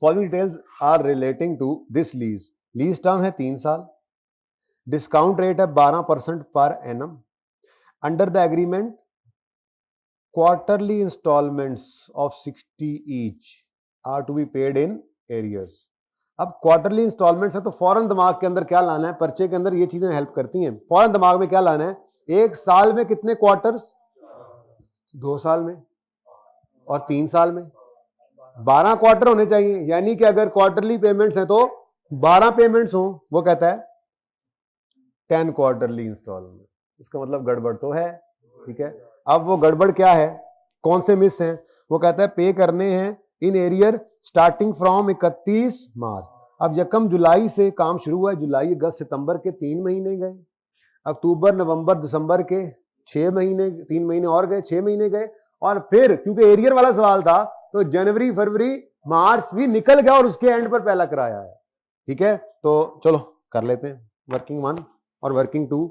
Following details are relating to this lease. Lease term है 3 साल, डिस्काउंट रेट है 12% per annum. Under the agreement quarterly instalments of 60 each are to be paid in arrears. अब क्वार्टरली इंस्टॉलमेंट्स है तो फौरन दिमाग के अंदर क्या लाना है, पर्चे के अंदर ये चीजें हेल्प करती हैं। फौरन दिमाग में क्या लाना है, एक साल में कितने क्वार्टर्स, 2 साल में, और 3 साल में 12 क्वार्टर होने चाहिए। यानी कि अगर क्वार्टरली पेमेंट्स हैं तो 12 पेमेंट्स हो, वो कहता है 10 क्वार्टरली इंस्टॉलमेंट। इसका मतलब गड़बड़ तो है, ठीक है। अब वो गड़बड़ क्या है, कौन से मिस हैं, वो कहता है पे करने हैं इन एरियर स्टार्टिंग फ्रॉम 31 मार्च। अब यकम जुलाई से काम शुरू हुआ है, जुलाई अगस्त सितंबर के 3 महीने गए, अक्टूबर नवंबर दिसंबर के 6 महीने, 3 महीने और गए, 6 महीने गए, और फिर क्योंकि एरियर वाला सवाल था तो जनवरी फरवरी मार्च भी निकल गया और उसके एंड पर पहला किराया आया, ठीक है। तो चलो कर लेते हैं वर्किंग 1 और वर्किंग 2,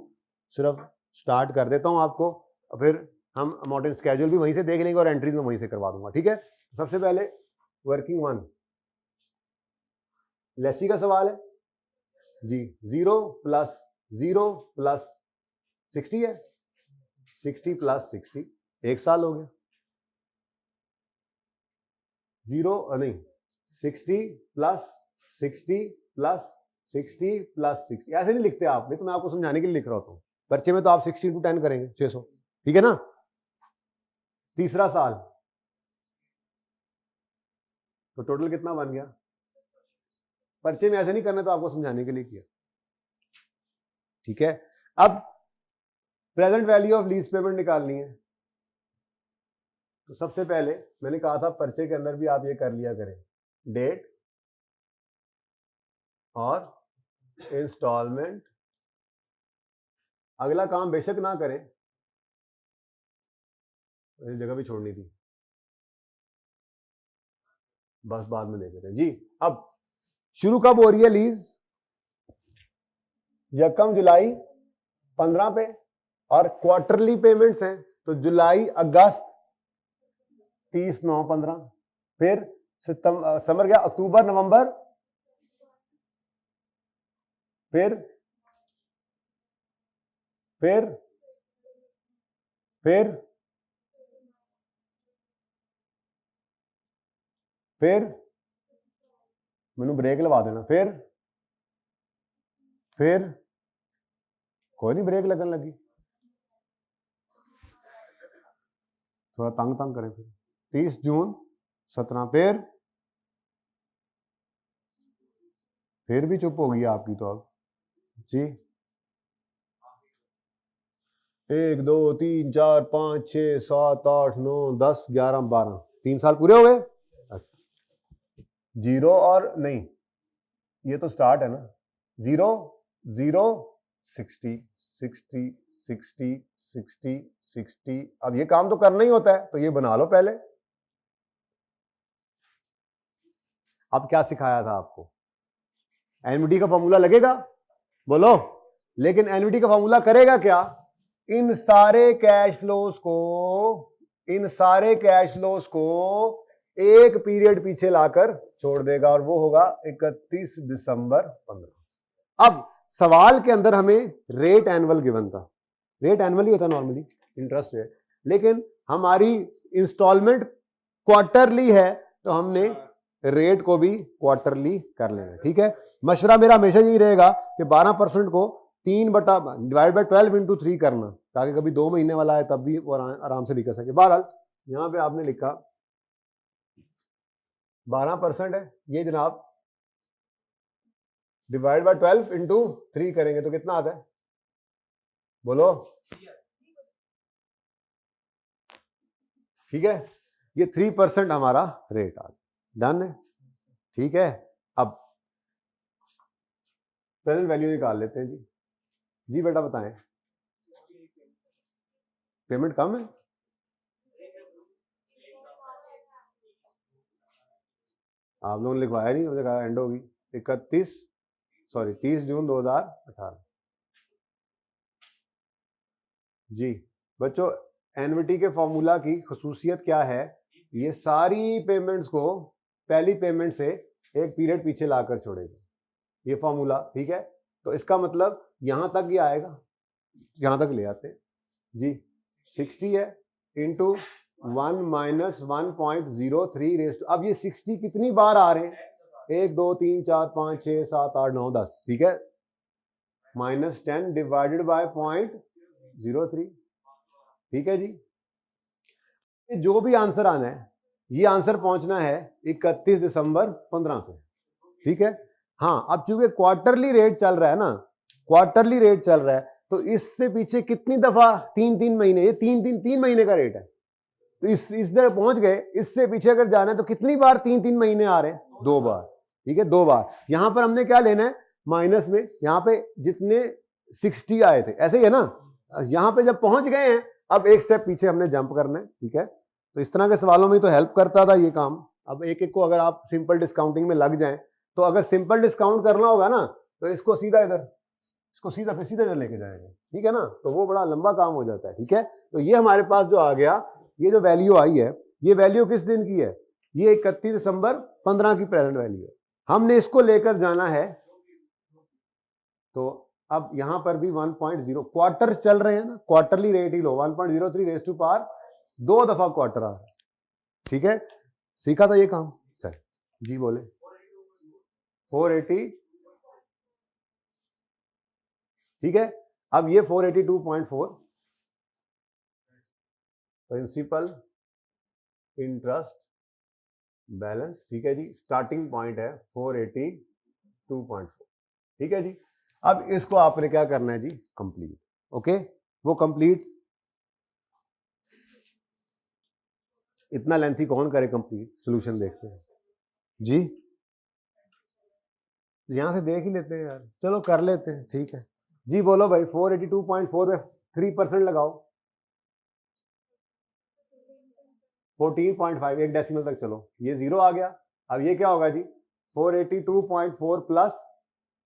सिर्फ स्टार्ट कर देता हूं आपको, और फिर हम अमाउंट एंड स्केड्यूल भी वहीं से देख लेंगे और एंट्रीज में वहीं से करवा दूंगा, ठीक है। सबसे पहले वर्किंग 1, लेसी का सवाल है जी। 0 प्लस 0 प्लस 60 है, 60 प्लस 60, 1 साल हो गया। 0 नहीं, 60 प्लस 60 प्लस 60 प्लस 60, ऐसे नहीं लिखते आप, नहीं तो मैं आपको समझाने के लिए लिख रहा होता हूं। पर्चे में तो आप 60 × 10 करेंगे 600, ठीक है ना। तीसरा साल तो टोटल कितना बन गया, पर्चे में ऐसे नहीं करना, तो आपको समझाने के लिए किया, ठीक है। अब present value of lease payment निकालनी है, तो सबसे पहले मैंने कहा था पर्चे के अंदर भी आप ये कर लिया करें, डेट और इंस्टॉलमेंट। अगला काम बेशक ना करें, जगह भी छोड़नी थी, बस बाद में देख लेते हैं जी। अब शुरू कब हो रही है लीज, यकम जुलाई 15 पे, और क्वार्टरली पेमेंट्स हैं तो जुलाई अगस्त 30/9/15, फिर समझ गया, अक्टूबर नवंबर, फिर फिर फिर फिर मैनू ब्रेक लगा देना, फिर कोई नहीं, ब्रेक लगन लगी, थोड़ा तंग तंग करें। फिर 30 जून 17, फिर भी चुप हो गई आपकी तो अब जी। 1 2 3 4 5 6 7 8 9 10 11 12, 3 साल पूरे हो गए। 0 और नहीं, ये तो स्टार्ट है ना, 0 0 60 60 60 60 60। अब ये काम तो करना ही होता है, तो ये बना लो पहले। अब क्या सिखाया था आपको, एनवीटी का फॉर्मूला लगेगा, बोलो, लेकिन एनवीटी का फॉर्मूला करेगा क्या, इन सारे कैश फ्लोस को एक पीरियड पीछे लाकर छोड़ देगा, और वो होगा 31 दिसंबर 15। अब सवाल के अंदर हमें रेट एनुअल गिवन था, रेट एनुअल ही होता नॉर्मली, इंटरेस्ट रेट, लेकिन हमारी इंस्टॉलमेंट क्वार्टरली है तो हमने रेट को भी क्वार्टरली कर लेना, ठीक है। मशवरा मेरा हमेशा यही रहेगा कि 12% को 3/12 × 3 करना, ताकि कभी 2 महीने वाला है तब भी वो आराम से लिख सके। बहरहाल यहां पे आपने लिखा 12% है ये जनाब, डिवाइड 12 × 3 करेंगे तो कितना आता है, बोलो, ठीक है। ये 3% हमारा रेट आ गया, डन है, ठीक है। अब प्रेजेंट वैल्यू निकाल लेते हैं जी। जी बेटा बताएं, पेमेंट कम है, आप लोगों ने लिखवाया नहीं, मुझे कहा एंड होगी 30 जून 2018 जी। बच्चों एनवीटी के फॉर्मूला की खसूसियत क्या है, ये सारी पेमेंट्स को पहली पेमेंट से एक पीरियड पीछे लाकर छोड़ेगा, ये फॉर्मूला, ठीक है। तो इसका मतलब यहां तक ही आएगा, यहां तक ले आते हैं जी। 60 है इंटू 1 माइनस 1.03 रेज टू, अब ये 60 कितनी बार आ रहे हैं, 1 2 3 4 5 6 7 8 9 10, ठीक है, माइनस 10 डिवाइडेड बाय 0.03, ठीक है जी। जो भी आंसर आना है, ये आंसर पहुंचना है 31 दिसंबर 15 को, ठीक है। हाँ, अब चूंकि क्वार्टरली रेट चल रहा है ना, क्वार्टरली रेट चल रहा है, तो इससे पीछे कितनी दफा 3 महीने, ये 3 महीने का रेट है, तो इस तरह पहुंच गए, इससे पीछे अगर जाना है तो कितनी बार 3 महीने आ रहे हैं, 2 बार, ठीक है, 2 बार। यहां पर हमने क्या लेना है, माइनस में, यहां पे जितने 60 आए थे, ऐसे ही है ना, यहां पे जब पहुंच गए हैं, अब एक स्टेप पीछे हमने जंप करना है, ठीक है। तो इस तरह के सवालों में तो हेल्प करता था ये काम। अब एक एक को अगर आप सिंपल डिस्काउंटिंग में लग जाएं, तो अगर सिंपल डिस्काउंट करना होगा ना, तो इसको सीधा इधर, इसको सीधा फिर सीधा इधर लेके जाएंगे, ठीक है ना, तो वो बड़ा लंबा काम हो जाता है, ठीक है। तो ये हमारे पास जो आ गया, ये जो वैल्यू आई है, ये वैल्यू किस दिन की है, ये 31 दिसंबर 15 की प्रेजेंट वैल्यू है। हमने इसको लेकर जाना है, तो अब यहां पर भी 1.0 क्वार्टर चल रहे हैं ना, क्वार्टरली रेट ही लो, 1.03 रेज टू पावर 2 दफा क्वार्टर आ रहा है, ठीक है। सीखा था ये काम, चल जी बोले 480, ठीक है। अब ये 482.4 प्रिंसिपल इंटरेस्ट बैलेंस, ठीक है जी, स्टार्टिंग पॉइंट है 482.4, ठीक है जी। अब इसको आपने क्या करना है जी, कंप्लीट, ओके, वो कंप्लीट इतना लेंथी कौन करे कंप्लीट, सॉल्यूशन देखते हैं जी, यहां से देख ही लेते हैं यार, चलो कर लेते हैं, ठीक है जी। बोलो भाई 482.4 में 3% लगाओ, 14.5, एक डेसिमल तक चलो, ये 0 आ गया। अब ये क्या होगा जी, 482.4 प्लस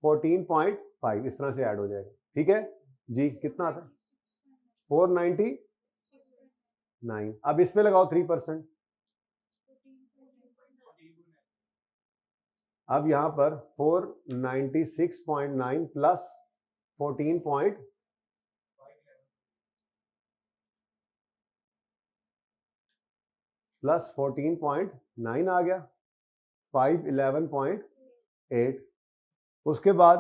14.5, इस तरह से ऐड हो जाएगा, ठीक है जी। कितना आता है, 499। अब इस पे लगाओ 3%, अब यहां पर 496.9 प्लस 14 प्लस 14.9 आ गया, 511.8, उसके बाद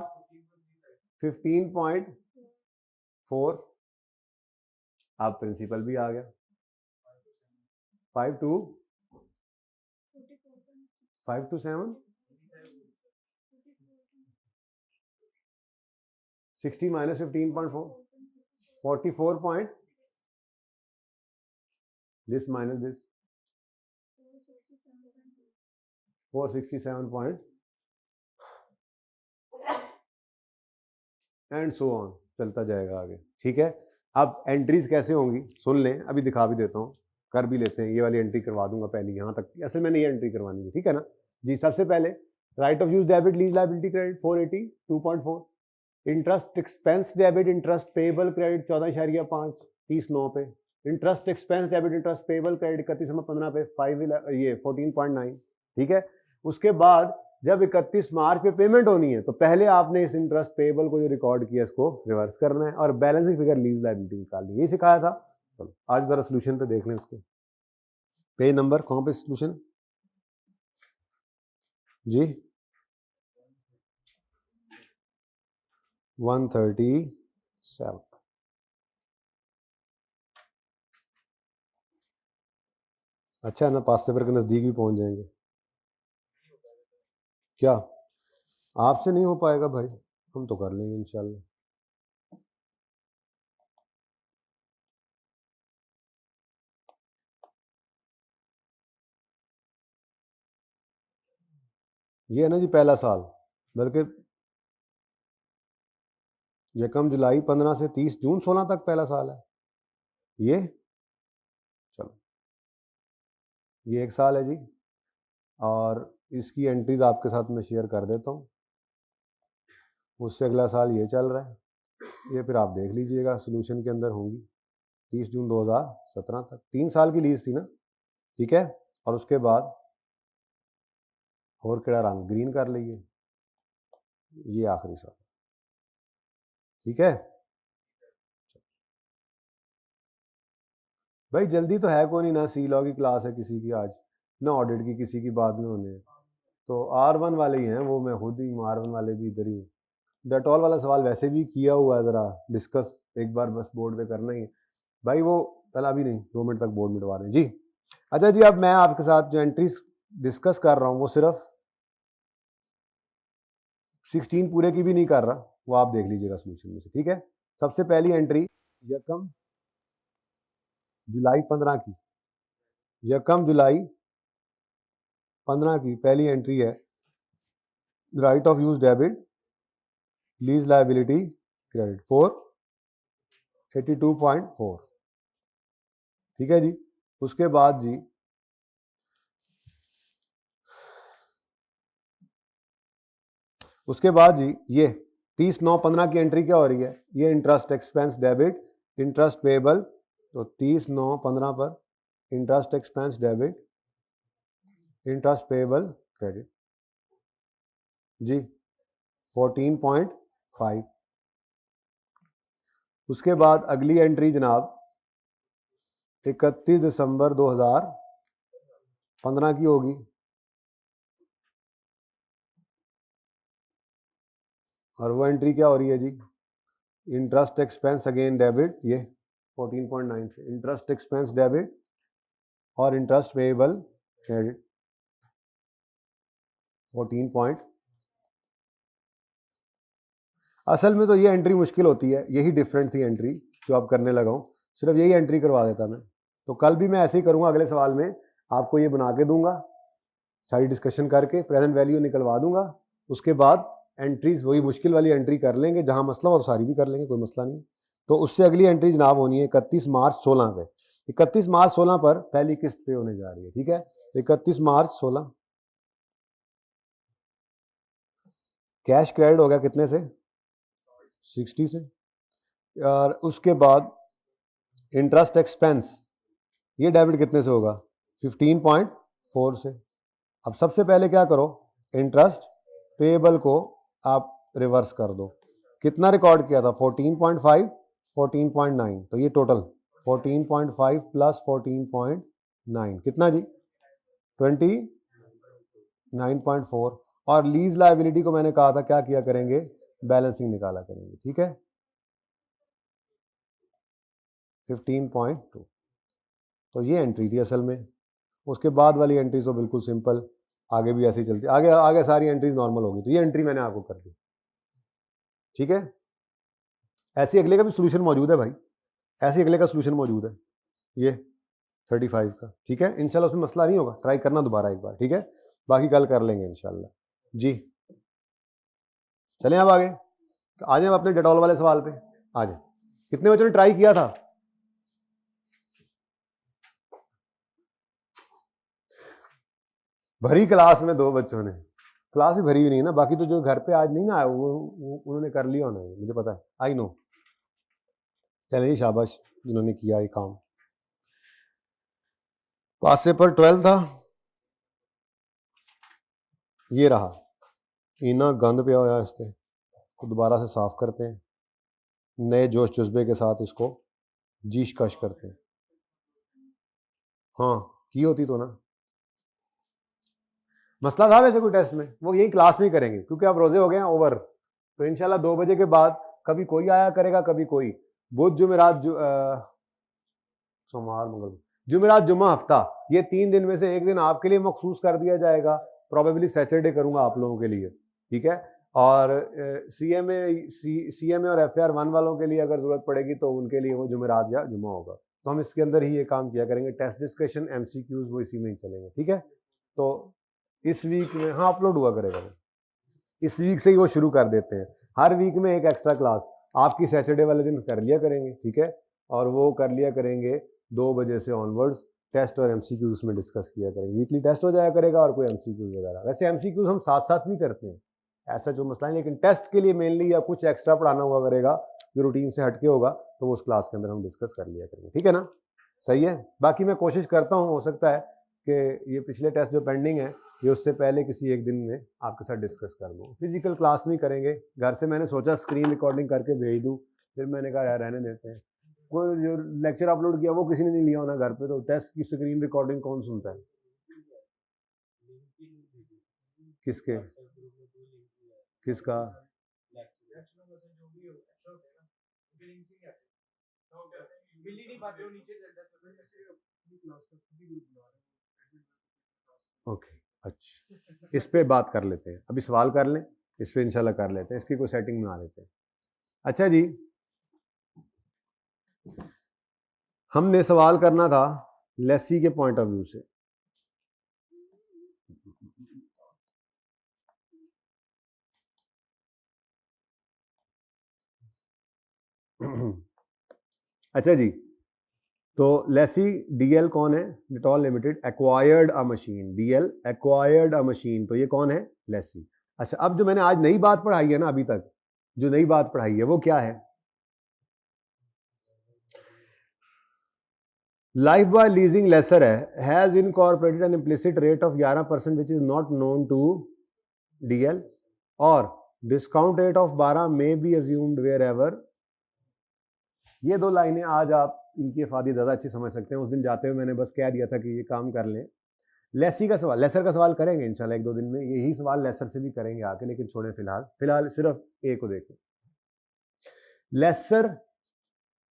15.4, अब प्रिंसिपल भी आ गया, 527, 60 minus 15.4, 44. This minus this, 467. And so on, चलता जाएगा आगे, ठीक है। अब एंट्रीज कैसे होंगी सुन लें, अभी दिखा भी देता हूँ, कर भी लेते हैं, ये वाली एंट्री करवा दूंगा पहले, यहाँ तक ऐसे मैंने ये एंट्री करवानी है, ठीक है ना जी। सबसे पहले right of use debit lease liability credit 482.4, interest expense debit interest payable credit 14.5 30/9 पे, interest expense debit interest payable credit 31/15 पे 14.9, ठीक है। उसके बाद जब 31 मार्च पे पेमेंट होनी है, तो पहले आपने इस इंटरेस्ट पेबल को जो रिकॉर्ड किया इसको रिवर्स करना है और बैलेंसिंग फिगर लीज लायबिलिटी निकालनी है, ये सिखाया था। चलो आज जरा सोल्यूशन पे देख लें इसको, पेज नंबर कहां पे सोल्यूशन जी, 137। अच्छा है ना, पास पेपर के नजदीक भी पहुंच जाएंगे। क्या आपसे नहीं हो पाएगा भाई, हम तो कर लेंगे इंशाल्लाह। ये है ना जी पहला साल, बल्कि यकम जुलाई 15 से 30 जून 16 तक पहला साल है ये। चलो ये एक साल है जी, और इसकी एंट्रीज आपके साथ मैं शेयर कर देता हूँ। उससे अगला साल ये चल रहा है, ये फिर आप देख लीजिएगा सोल्यूशन के अंदर होंगी 30 जून 2017 तक, 3 साल की लीज थी ना, ठीक है। और उसके बाद और केड़ा रंग ग्रीन कर लीजिए, ये आखिरी साल, ठीक है। भाई जल्दी तो है कौन ही ना, सी लॉ की क्लास है किसी की आज, ना ऑडिट की किसी की बाद में होने है, तो R1 वाले ही हैं वो, मैं खुद ही हूँ, R1 वाले भी इधर ही। डेटॉल वाला सवाल वैसे भी किया हुआ है, ज़रा डिस्कस एक बार बस बोर्ड पे करना ही है भाई, वो कल अभी नहीं 2 मिनट तक बोर्ड मिटवा दें जी। अच्छा जी, अब मैं आपके साथ जो एंट्रीज डिस्कस कर रहा हूँ वो सिर्फ 16 पूरे की भी नहीं कर रहा, वो आप देख लीजिएगा सोल्यूशन में से, ठीक है। सबसे पहली एंट्री यकम जुलाई 15 की, यकम जुलाई 15 की पहली एंट्री है, right of use debit lease liability credit 482.4, ठीक है जी। उसके बाद जी ये 30/9/15 की एंट्री क्या हो रही है, ये interest expense debit interest payable, तो 30/9/15 पर interest expense debit interest payable credit जी 14.5। उसके बाद अगली एंट्री जनाब 31 दिसंबर 2015 की होगी, और वो एंट्री क्या हो रही है जी, इंटरेस्ट एक्सपेंस अगेन डेबिट, ये 14.9 से इंटरेस्ट एक्सपेंस डेबिट और इंटरेस्ट पेएबल क्रेडिट 14 असल में तो ये एंट्री मुश्किल होती है, यही डिफरेंट थी एंट्री जो आप करने लगा हूँ, सिर्फ यही एंट्री करवा देता मैं, तो कल भी मैं ऐसे ही करूँगा, अगले सवाल में आपको ये बना के दूंगा, सारी डिस्कशन करके प्रेजेंट वैल्यू निकलवा दूंगा, उसके बाद एंट्रीज वही मुश्किल वाली एंट्री कर लेंगे, जहाँ मसला हो सारी भी कर लेंगे, कोई मसला नहीं। तो उससे अगली एंट्री जनाब होनी है 31 मार्च 16 पे, 31 मार्च 16 पर पहली किस्त पे होने जा रही है, ठीक है। 31 मार्च 16 कैश क्रेडिट हो गया कितने से, 60 से, और उसके बाद इंटरेस्ट एक्सपेंस ये डेबिट कितने से होगा, 15.4 से। अब सबसे पहले क्या करो, इंटरेस्ट पेएबल को आप रिवर्स कर दो, कितना रिकॉर्ड किया था 14.5 14.9, तो ये टोटल 14.5 प्लस 14.9 कितना जी 29.4, और लीज लायबिलिटी को मैंने कहा था क्या किया करेंगे, बैलेंसिंग निकाला करेंगे, ठीक है 15.2, तो ये एंट्री थी असल में। उसके बाद वाली एंट्री तो बिल्कुल सिंपल, आगे भी ऐसे ही चलती, आगे आगे सारी एंट्रीज नॉर्मल होगी, तो ये एंट्री मैंने आपको कर दी, ठीक है। ऐसे अगले का भी सोल्यूशन मौजूद है भाई, ऐसे अगले का सोल्यूशन मौजूद है, ये 35 का, ठीक है। इंशाल्लाह उसमें मसला नहीं होगा, ट्राई करना दोबारा एक बार, ठीक है, बाकी कल कर लेंगे इंशाल्लाह जी। चलें अब आगे, आ जाए अपने डेटॉल वाले सवाल पे, आ जाए। कितने बच्चों ने ट्राई किया था, भरी क्लास में 2 बच्चों ने, क्लास ही भरी हुई नहीं है ना, बाकी तो जो घर पे आज नहीं ना आए वो उन्होंने कर लिया होना, मुझे पता है, आई नो। चलिए शाबाश जिन्होंने किया ये काम। पास पेपर 12 था, ये रहा, इना गंद पिया हुआ इस पे, तो दोबारा से साफ करते हैं, नए जोश जज्बे के साथ इसको जीश कश करते हैं। हाँ की होती तो ना, मसला था वैसे कोई टेस्ट में, वो यही क्लास में ही करेंगे क्योंकि अब रोजे हो गए हैं ओवर, तो इंशाल्लाह 2 बजे के बाद कभी कोई आया करेगा, कभी कोई, बुध जुमेरात सोमवार मंगल जुमेरात जुम्मा हफ्ता, ये 3 दिन में से एक दिन आपके लिए मखसूस कर दिया जाएगा, प्रोबेबली सैटरडे करूंगा आप लोगों के लिए, ठीक है। और सीएमए और एफआर 1 वालों के लिए अगर जरूरत पड़ेगी तो उनके लिए वो जुमेरात या जुम्मा होगा, तो हम इसके अंदर ही ये काम किया करेंगे, टेस्ट डिस्कशन एमसीक्यूज वो इसी में ही चलेंगे, ठीक है। तो इस वीक में हाँ अपलोड हुआ करेगा, इस वीक से ही वो शुरू कर देते हैं, हर वीक में एक एक्स्ट्रा क्लास आपकी सैटरडे वाले दिन कर लिया करेंगे, ठीक है, और वो कर लिया करेंगे 2 बजे से ऑनवर्ड्स, टेस्ट और एमसीक्यूज उसमें डिस्कस किया करेंगे, वीकली टेस्ट हो जाया करेगा और कोई एमसीक्यूज वगैरह, वैसे एमसीक्यूज हम साथ साथ भी करते हैं, ऐसा जो मसला है, लेकिन टेस्ट के लिए मेनली या कुछ एक्स्ट्रा पढ़ाना हुआ करेगा जो रूटीन से हटके होगा, तो वो उस क्लास के अंदर हम डिस्कस कर लिया करेंगे, ठीक है ना, सही है। बाकी मैं कोशिश करता हूँ, हो सकता है कि ये पिछले टेस्ट जो पेंडिंग है ये उससे पहले किसी एक दिन में आपके साथ डिस्कस कर दूँ, फिजिकल क्लास नहीं करेंगे, घर से मैंने सोचा स्क्रीन रिकॉर्डिंग करके भेज दूँ, फिर मैंने कहा यार रहने देते हैं, कोई जो लेक्चर अपलोड किया वो किसी ने नहीं लिया होना घर पे, तो टेस्ट की स्क्रीन रिकॉर्डिंग कौन सुनता है? किसके? किसका? ओके, अच्छा, इस पे बात कर लेते हैं, अभी सवाल कर लें, इस पे इंशाल्लाह कर लेते हैं, इसकी कोई सेटिंग बना लेते हैं। अच्छा जी, हमने सवाल करना था लेसी के पॉइंट ऑफ व्यू से। अच्छा जी, तो लेसी डीएल कौन है? डेटॉल लिमिटेड एक्वायर्ड अ मशीन, डीएल एक्वायर्ड अ मशीन, तो ये कौन है? लेसी। अच्छा, अब जो मैंने आज नई बात पढ़ाई है ना, अभी तक जो नई बात पढ़ाई है वो क्या है? Life boy leasing lessor has incorporated an implicit rate of 11% which is not known to DL, और discount rate of 12 may be assumed wherever. ये दो लाइनें आज आप इनकी इफादी ज़्यादा अच्छी समझ सकते हैं। उस दिन जाते हुए मैंने बस कह दिया था कि ये काम कर लें। लेसी का सवाल, लेसर का सवाल करेंगे इंशाल्लाह एक दो दिन में, यही सवाल लेसर से भी करेंगे आके, लेकिन छोड़ें फिलहाल सिर्फ ए को देखें। लेसर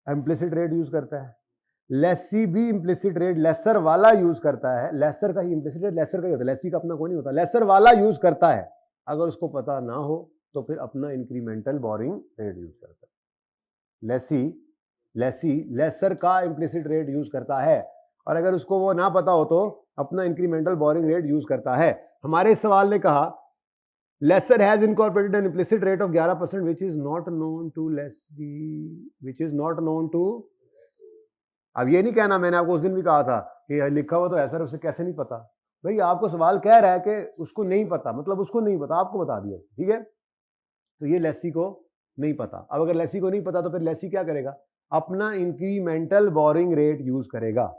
इम्प्लिसिट रेट यूज करता है, लेसी भी इम्प्लिसिट रेट लेसर वाला यूज करता है। लेसर का ही इम्प्लिसिट रेट लेसर का ही होता है, लेसी का अपना कोई नहीं होता, लेसर वाला यूज करता है। अगर उसको पता ना हो तो फिर अपना इंक्रीमेंटल बोरिंग रेट यूज करता है। लेसी लेसर का इम्प्लिसिट रेट यूज करता है, और अगर उसको वो ना पता हो तो अपना इंक्रीमेंटल बोरिंग रेट यूज करता है। हमारे इस सवाल ने कहा lessor has incorporated an implicit rate of 11% which is not known to lessee, which is not known to. अब ये नहीं कहना, मैंने आपको उस दिन भी कहा था कि लिखा हुआ तो है सर, उसे कैसे नहीं पता? भाई आपको सवाल कह रहा है कि उसको नहीं पता, मतलब उसको नहीं पता, आपको बता दिया, ठीक है? तो ये लेसी को नहीं पता। अब अगर लेसी को नहीं पता तो फिर लेसी क्या करेगा? अपना इंक्रीमेंटल बोरिंग रेट यूज करेगा।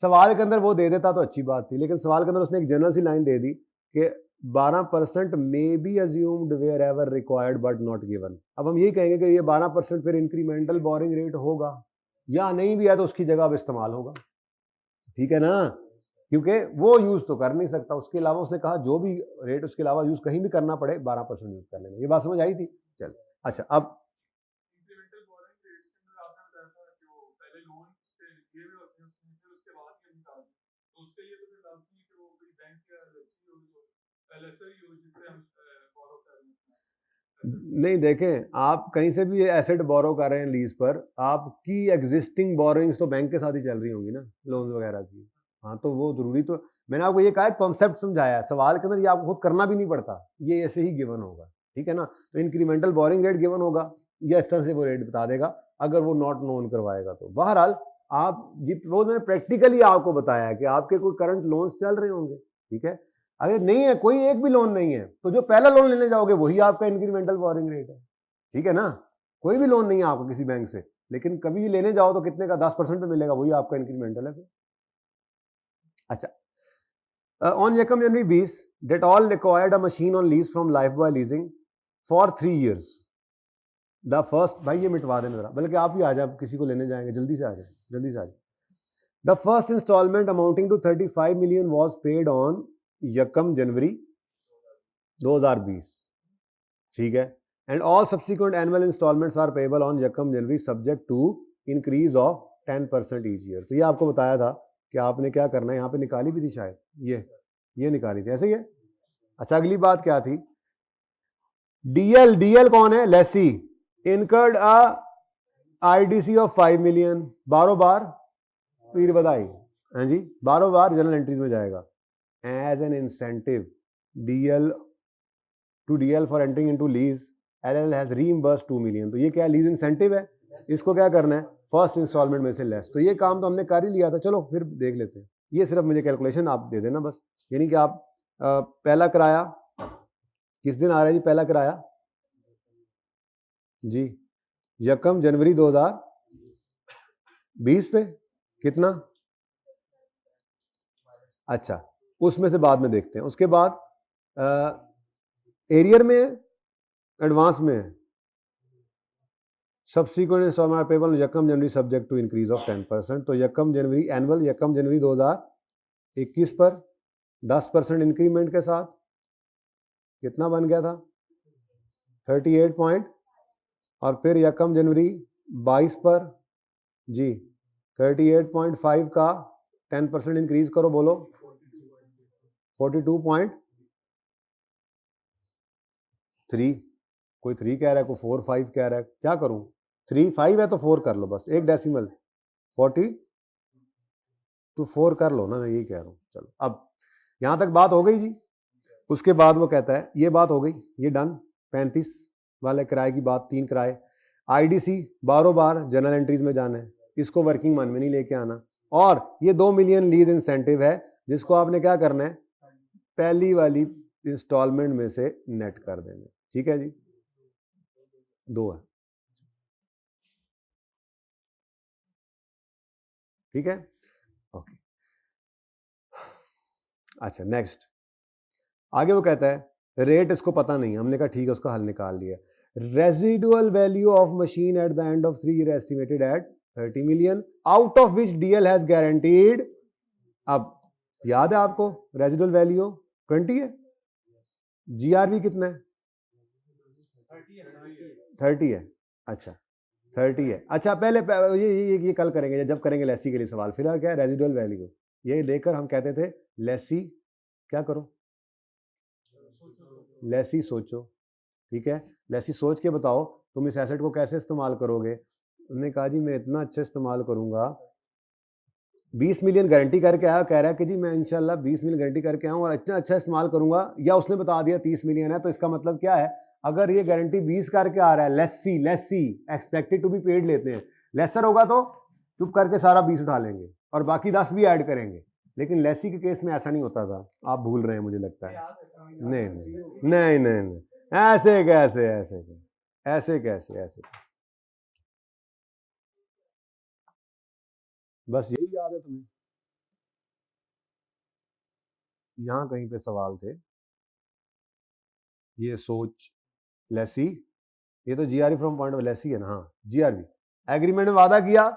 सवाल के अंदर वो दे देता तो अच्छी बात थी, लेकिन सवाल के अंदर उसने एक जनरल सी लाइन दे दी कि 12% may be assumed wherever required but not given. अब हम यही कहेंगे कि ये 12% फिर इंक्रीमेंटल बोरिंग रेट होगा, या नहीं भी है तो उसकी जगह अब इस्तेमाल होगा, ठीक है ना? क्योंकि वो यूज तो कर नहीं सकता, उसके अलावा उसने कहा जो भी रेट उसके अलावा यूज कहीं भी करना पड़े 12% यूज कर लेना। ये बात समझ आई थी? चल, अच्छा, अब नहीं, देखें, आप कहीं से भी एसेट बोरो कर रहे हैं लीज पर, आपकी एग्जिस्टिंग बोरोइंग्स तो बैंक के साथ ही चल रही होंगी ना, लोन वगैरह की। हाँ, तो वो जरूरी तो, मैंने आपको ये कहा कॉन्सेप्ट समझाया है, सवाल के अंदर ये आपको खुद करना भी नहीं पड़ता, ये ऐसे ही गिवन होगा, ठीक है ना? तो इंक्रीमेंटल बोरिंग रेट गिवन होगा, या इस तरह से वो रेट बता देगा अगर वो नॉट नोन करवाएगा तो। बहरहाल आप वो मैंने प्रैक्टिकली आपको बताया कि आपके कोई करंट लोन्स चल रहे होंगे, ठीक है? अगर नहीं है, कोई एक भी लोन नहीं है, तो जो पहला लोन लेने जाओगे वही आपका इंक्रीमेंटल बोरिंग रेट है, ठीक है ना? कोई भी लोन नहीं है आपको किसी बैंक से, लेकिन कभी लेने जाओ तो कितने का? 10% पे मिलेगा, वही आपका इंक्रीमेंटल है। अच्छा, on Yekam January 20, Dettol acquired a machine on lease from Lifebuoy Leasing for 3 years. The first, भाई ये मिटवा देना जरा, बल्कि आप ही आ जाए, किसी को लेने जाएंगे, जल्दी से आ जाए, जल्दी से आ जाए। The first installment amounting to 35 million was paid on Yakam January 2020, ठीक है? And all subsequent annual installments are payable on Yakam January subject to increase of 10% each year. तो ये आपको बताया था कि आपने क्या करना है, यहाँ पे निकाली भी थी शायद, ये निकाली थी, ऐसे ही है। अच्छा, अगली बात क्या थी? डीएल कौन है? Lessee incurred IDC of 5 million, बारों बार पीर बधाई, हाँ जी, बारों बार जनरल एंट्रीज में जाएगा। As an incentive DL for entering into lease, LL has reimbursed 2 million. तो ये क्या लीज इंसेंटिव है, इसको क्या करना है? फर्स्ट इंस्टॉलमेंट में से लेस। तो ये काम तो हमने कर ही लिया था, चलो फिर देख लेते हैं। ये सिर्फ मुझे कैलकुलेशन आप दे देना बस, यानी कि आप पहला किराया किस दिन आ रहा है जी? पहला किराया जी यकम जनवरी 2020 पे कितना? अच्छा, उसमें से बाद में देखते हैं। उसके बाद एरियर में एडवांस में सब्सिक्वेंट इंस्टॉलमेंट पेबल यकम जनवरी सब्जेक्ट टू इंक्रीज ऑफ 10%। तो यकम जनवरी एनुअल यकम जनवरी 2021 पर 10% इंक्रीमेंट के साथ कितना बन गया था 38 पॉइंट, और फिर यकम जनवरी 22 पर जी 38.5 का 10% इंक्रीज करो, बोलो 42.3। कोई 3 कह रहा है, कोई 4 5 कह रहा है, क्या करूं? 3 5 है तो 4 कर लो, बस एक डेसिमल 40 to 4 कर लो ना, मैं यही कह रहा हूं। चलो अब यहां तक बात हो गई जी। उसके बाद वो कहता है ये बात हो गई, ये डन। 35 वाले किराए की बात, 3 किराए। आईडीसी बारों बार जनरल एंट्रीज में जाना है, इसको वर्किंग मन में नहीं लेके आना। और ये 2 मिलियन लीज इंसेंटिव है जिसको आपने क्या करना है, पहली वाली इंस्टॉलमेंट में से नेट कर देना। ठीक है जी, 2 है। ठीक है, ओके। अच्छा नेक्स्ट, आगे वो कहता है रेट इसको पता नहीं, हमने कहा ठीक है, उसका हल निकाल लिया। Residual value of machine eight the end of 3 year estimated at 30 million, out of which DL has guaranteed. अब याद है आपको रेजिडुअल वैल्यू 20 है, जीआरवी कितना है 30 है। अच्छा 30 है। अच्छा पहले ये कल करेंगे जब करेंगे लेसी के लिए सवाल। फिलहाल क्या है रेजिडुअल वैल्यू, ये लेकर हम कहते थे लेसी क्या करो, लेसी सोचो। ठीक है, लेसी सोच के बताओ तुम इस एसेट को कैसे इस्तेमाल करोगे। उन्होंने कहा जी मैं इतना अच्छा इस्तेमाल करूंगा, 20 मिलियन गारंटी करके आया, कह रहा है कि जी मैं इंशाल्लाह 20 मिलियन गारंटी करके आऊँ और इतना अच्छा इस्तेमाल करूंगा, या उसने बता दिया 30 मिलियन है, तो इसका मतलब क्या है, अगर ये गारंटी 20 करके आ रहा है, lessee expected to be paid लेते हैं, लेसर होगा तो चुप करके सारा 20 उठा लेंगे और बाकी 10 भी ऐड करेंगे। लेकिन लेसी के केस में ऐसा नहीं होता था, आप भूल रहे हैं मुझे लगता है। नहीं नहीं नहीं नहीं नहीं, ऐसे कैसे ऐसे ऐसे कैसे ऐसे, बस यही याद है तुम्हें। यहां कहीं पे सवाल थे, ये सोच लेसी, ये तो GRV from point of Lesi है ना। हाँ जीआरवी एग्रीमेंट में वादा किया,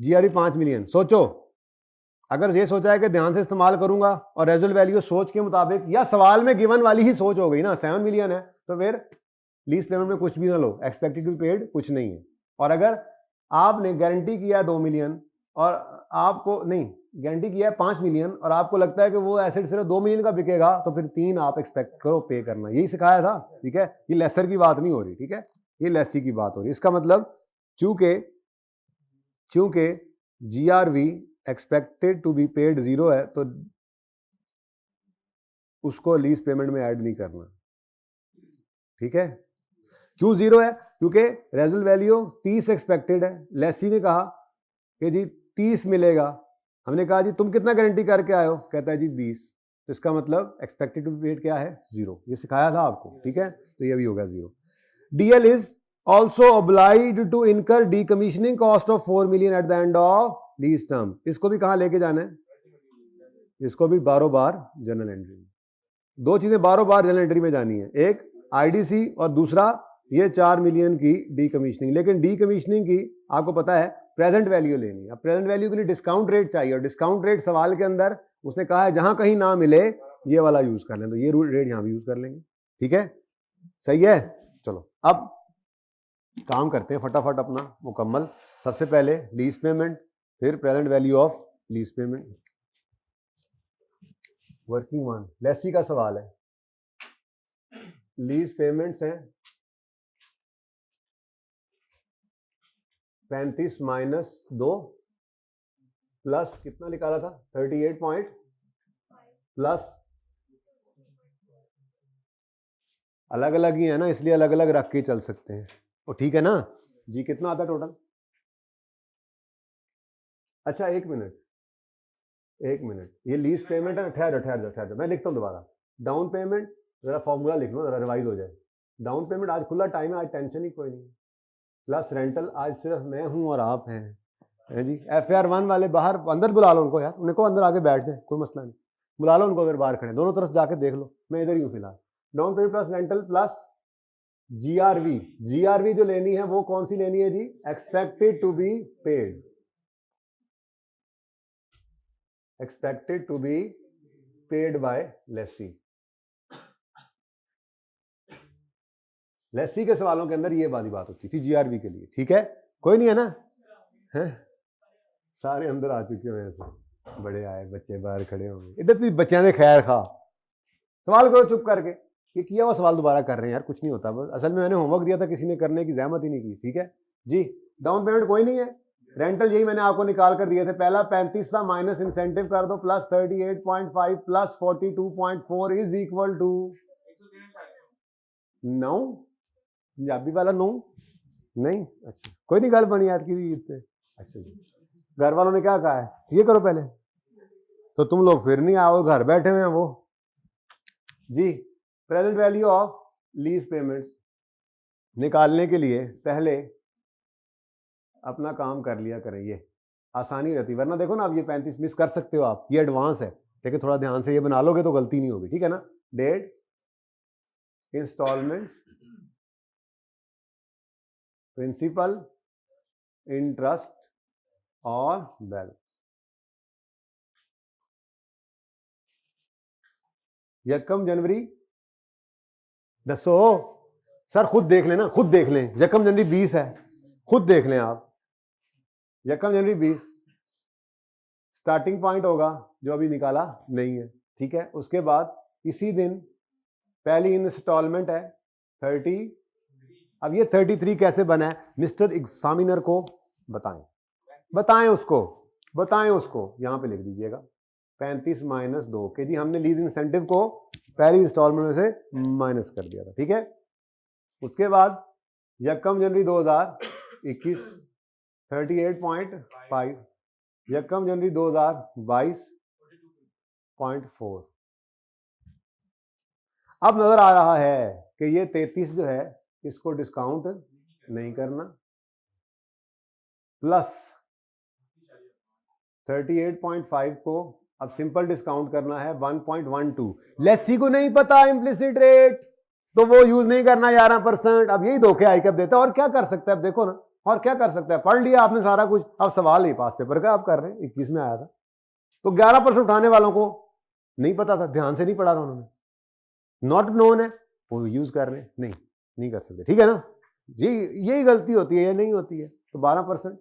जीआरवी 5 मिलियन। सोचो अगर ये सोचा है कि ध्यान से इस्तेमाल करूंगा और रेजुअल वैल्यू सोच के मुताबिक, या सवाल में गिवन वाली ही सोच हो गई ना, 7 मिलियन है, तो फिर लीज पेमेंट में कुछ भी ना लो, एक्सपेक्टेड टू बी पेड कुछ नहीं है। और अगर आपने गारंटी किया 2 मिलियन और आपको नहीं, गारंटी किया है 5 मिलियन और आपको लगता है कि वो एसेट सिर्फ 2 मिलियन का बिकेगा, तो फिर 3 आप एक्सपेक्ट करो पे करना, यही सिखाया था। ठीक है, ये लेसर की बात नहीं हो रही, ठीक है, ये लेसी की बात हो रही। इसका मतलब चूंकि GRV expected to be paid 0 है, तो उसको लीज पेमेंट में ऐड नहीं करना। ठीक है, क्यों 0 है, क्योंकि रेजुअल वैल्यू 30 एक्सपेक्टेड है, लेसी ने कहा कि जी 30 मिलेगा, हमने कहा जी तुम कितना गारंटी करके आए हो, कहता है जी 20, तो इसका मतलब एक्सपेक्टेड टू बी पेड क्या है 0, ये सिखाया था आपको। ठीक है, तो ये भी होगा 0। DL is also obliged to incur decommissioning cost of 4 million at the end of lease term. इसको भी कहां लेके जाना है, इसको भी बारो बार जनरल एंट्री में। 2 चीजें बारो बार जनरल एंट्री में जानी है, एक आईडीसी और दूसरा ये 4 मिलियन की डीकमीशनिंग। लेकिन डीकमीशनिंग की आपको पता है प्रेजेंट वैल्यू लेनी है। अब प्रेजेंट वैल्यू के लिए डिस्काउंट रेट चाहिए, और डिस्काउंट रेट सवाल के अंदर उसने कहा है जहां कहीं ना मिले ये वाला यूज कर लें, तो ये रेट यहां भी यूज कर लेंगे। ठीक है, सही है। चलो अब काम करते हैं फटाफट अपना मुकम्मल। सबसे पहले लीज पेमेंट, फिर present value of lease payment. Working one, lessee का सवाल है, लीज पेमेंट्स हैं 35 माइनस 2 प्लस कितना निकाला था 38 पॉइंट प्लस, अलग अलग ही है ना, इसलिए अलग अलग रख के चल सकते हैं। और ठीक है ना जी, कितना आता टोटल। अच्छा एक मिनट, ये लीज पेमेंट है, ठहर मैं लिखता हूँ दोबारा। डाउन पेमेंट, जरा फॉर्मूला लिख लो, जरा रिवाइज हो जाए। डाउन पेमेंट आज खुला टाइम है, आज टेंशन ही कोई नहीं। प्लस रेंटल, आज सिर्फ मैं हूं और आप हैं जी। FAR1 वाले बाहर अंदर बुला लो उनको यार, उनको अंदर आके बैठ जाए, कोई मसला नहीं, बुला लो उनको, अगर बाहर खड़े दोनों तरफ जाके देख लो, मैं इधर ही हूँ फिलहाल। Down payment plus rental plus GRV, GRV जो लेनी है वो कौन सी लेनी है जी? Expected to be paid, expected to be paid by lessee. Lessee के सवालों के अंदर ये वाली बात होती थी जीआरवी के लिए, ठीक है? कोई नहीं है ना? है? सारे अंदर आ चुके हैं ऐसे, बड़े आए बच्चे बाहर खड़े होंगे, इधर भी बच्चे ने खैर खा सवाल करो चुप करके, ये किया हुआ सवाल दोबारा कर रहे हैं यार, कुछ नहीं होता। बस असल में मैंने होमवर्क दिया था, किसी ने करने की जहमत ही नहीं की, ठीक है जी? डाउन पेमेंट कोई नहीं है, रेंटल यही मैंने आपको निकाल कर दिए थे, पहला 35 था, माइनस इंसेंटिव कर दो, plus 38.5 plus 42.4 is equal to 9। Punjabi वाला 9 नहीं? अच्छा कोई नहीं, गल बनी याद की भी इतने। अच्छा जी, घर वालों ने क्या कहा है? ये करो पहले, तो तुम लोग फिर नहीं आओ, घर बैठे हुए हैं वो जी। Present value of lease payments निकालने के लिए पहले अपना काम कर लिया करें, ये आसानी रहती, वरना देखो ना आप ये 35 मिस कर सकते हो आप, ये एडवांस है, लेकिन थोड़ा ध्यान से ये बना लोगे तो गलती नहीं होगी, ठीक है ना? डेट, इंस्टॉलमेंट्स, प्रिंसिपल, इंटरेस्ट और बैलेंस। यकम जनवरी दसो सर, खुद देख लेना, खुद देख लें, यकम जनवरी 20 है, खुद देख लें आप, यकम जनवरी 20 स्टार्टिंग पॉइंट होगा जो अभी निकाला नहीं है, ठीक है? उसके बाद इसी दिन पहली इंस्टॉलमेंट है 30। अब ये 33 कैसे बना है? मिस्टर एग्जामिनर को बताएं, बताएं उसको, बताएं उसको, यहां पे लिख दीजिएगा 35 माइनस 2 के जी हमने लीज इंसेंटिव को पहली इंस्टॉलमेंट में से माइनस कर दिया था, ठीक है? उसके बाद यकम जनवरी 2021 38.5, यकम जनवरी 2022 0.4। अब नजर आ रहा है कि ये 33 जो है इसको डिस्काउंट नहीं करना, प्लस 38.5 को अब सिंपल डिस्काउंट करना है 1.12। लेसी को नहीं पता इम्प्लिसिट रेट, तो वो यूज नहीं करना 11%। अब यही धोखे आई कब देता है, और क्या कर सकता है? अब देखो ना, और क्या कर सकता है? पढ़ लिया आपने सारा कुछ, अब सवाल ही पास पेपर का आप कर रहे हैं, 21 में आया था, तो 11% उठाने वालों को नहीं पता था, ध्यान से नहीं पढ़ा था उन्होंने, नॉट नोन है, वो यूज कर रहे हैं, नहीं कर सकते, ठीक है ना? यही गलती होती है, ये नहीं होती है। तो 12%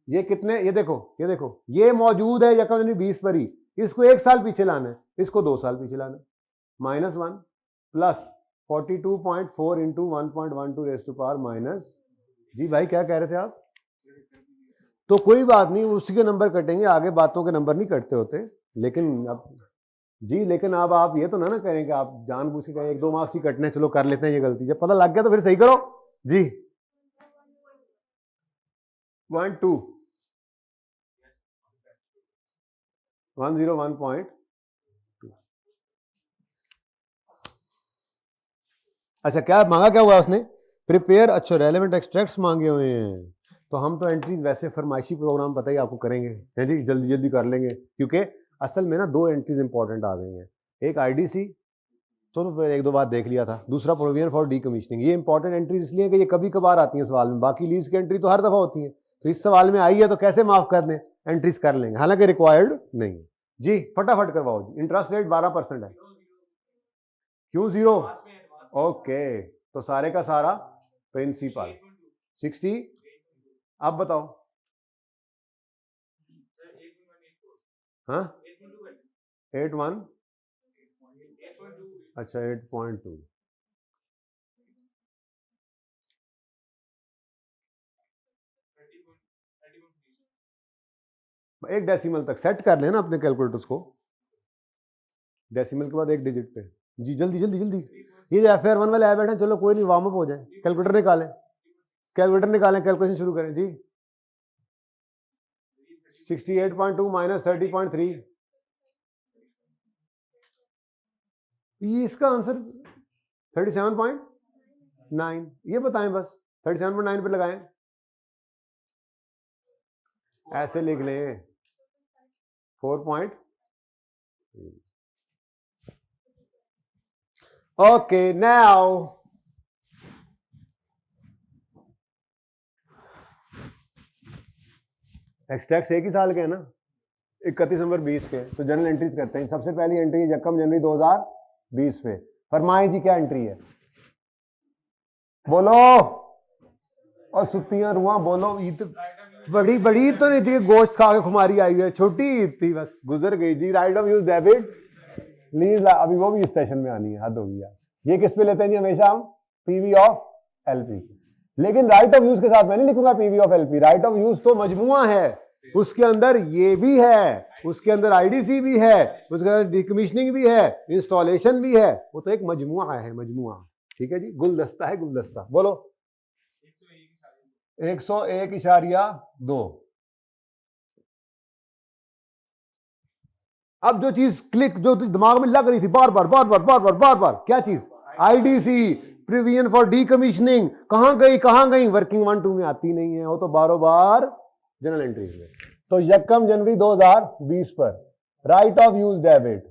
ये कितने, ये देखो, ये देखो, ये मौजूद है यकम जनवरी 20 पर ही, इसको 1 साल पीछे लाना है, इसको 2 साल पीछे लाना है, -1 plus 42.4 into 1.12 raise to power minus. जी भाई क्या कह रहे थे आप? तो कोई बात नहीं, उसी के नंबर कटेंगे, आगे बातों के नंबर नहीं कटते होते, लेकिन अब जी, लेकिन अब आप ये तो ना करें कि आप जानबूझ के कहें 1-2 मार्क्स ही कटने, चलो कर लेते हैं ये गलती, जब पता लग गया तो फिर सही करो जी। 1.2 101.2। अच्छा क्या मांगा, क्या हुआ उसने? प्रिपेयर, अच्छा रेलेवेंट एक्सट्रैक्ट्स मांगे हुए हैं, तो हम तो एंट्रीज वैसे फरमाइशी प्रोग्राम पता ही आपको करेंगे, हैं जी, जल्दी जल्दी कर लेंगे, क्योंकि असल में ना 2 एंट्रीज इंपॉर्टेंट आ गई हैं, एक आईडीसी, चलो 1-2 बार देख लिया था, दूसरा प्रोविजन फॉर डीकमीशनिंग। ये इंपॉर्टेंट एंट्रीज इसलिए कि ये कभी कभार आती हैं सवाल में, बाकी लीज की एंट्री तो हर दफा होती है, तो इस सवाल में आई है तो कैसे माफ कर दें, एंट्रीज कर लेंगे, हालांकि रिक्वायर्ड नहीं है जी। फटाफट करवाओ जी। इंटरेस्ट रेट 12% है, क्यों 0? ओके, तो सारे का सारा प्रिंसिपल 60। अब बताओ, हाँ 81, अच्छा 8.2, एक डेसिमल तक सेट कर लेना अपने कैलकुलेटर्स को, डेसिमल के बाद एक डिजिट पे जी, जल्दी जल्दी जल्दी। ये जो FR1 वाले आए बैठे हैं, चलो कोई नहीं, वार्म अप हो जाए, कैलकुलेटर निकालें, कैलकुलेटर निकालें, कैलकुलेशन शुरू करें जी। 68.2 माइनस 30.3, ये इसका आंसर 37.9, ये बताएं बस, 37.9 पे लगाएं, ऐसे लिख लें 4. ओके नाउ एक्सट्रैक्ट एक ही साल के है ना, 31 दिसंबर 20 के। तो जनरल एंट्रीज करते हैं। सबसे पहली एंट्री है यकम जनवरी 2020 पे। फरमाएं जी क्या एंट्री है, बोलो। और सुतियां रुआ बोलो। ईद बड़ी बड़ी तो नहीं थी, गोश्त खा के खुमारी आई है, छोटी ईद थी बस, गुजर गई जी। Right of use debit lease, अभी वो भी इस सेशन में आनी है, हद हो गया। ये किस पे लेते हैं जी हमेशा हम, पीवी ऑफ एलपी। लेकिन राइट ऑफ यूज के साथ मैं नहीं लिखूंगा PV of LP. Right of use तो मजमुआ है, उसके अंदर ये भी है, उसके अंदर आईडीसी भी है, उसके अंदर डिकमीशनिंग भी है, इंस्टॉलेशन भी है। वो तो एक मजमुआ है, मजमुआ। ठीक है जी, गुलदस्ता है, गुलदस्ता। बोलो 101.2। अब जो चीज क्लिक जो दिमाग में लग रही थी बार बार बार बार बार बार बार बार, क्या चीज, आईडीसी, प्रिविजन फॉर डीकमीशनिंग, कहां गई, वर्किंग 1-2 में आती नहीं है, वो तो बारों बार जनरल एंट्रीज में। तो यकम जनवरी 2020 पर राइट ऑफ यूज डेबिट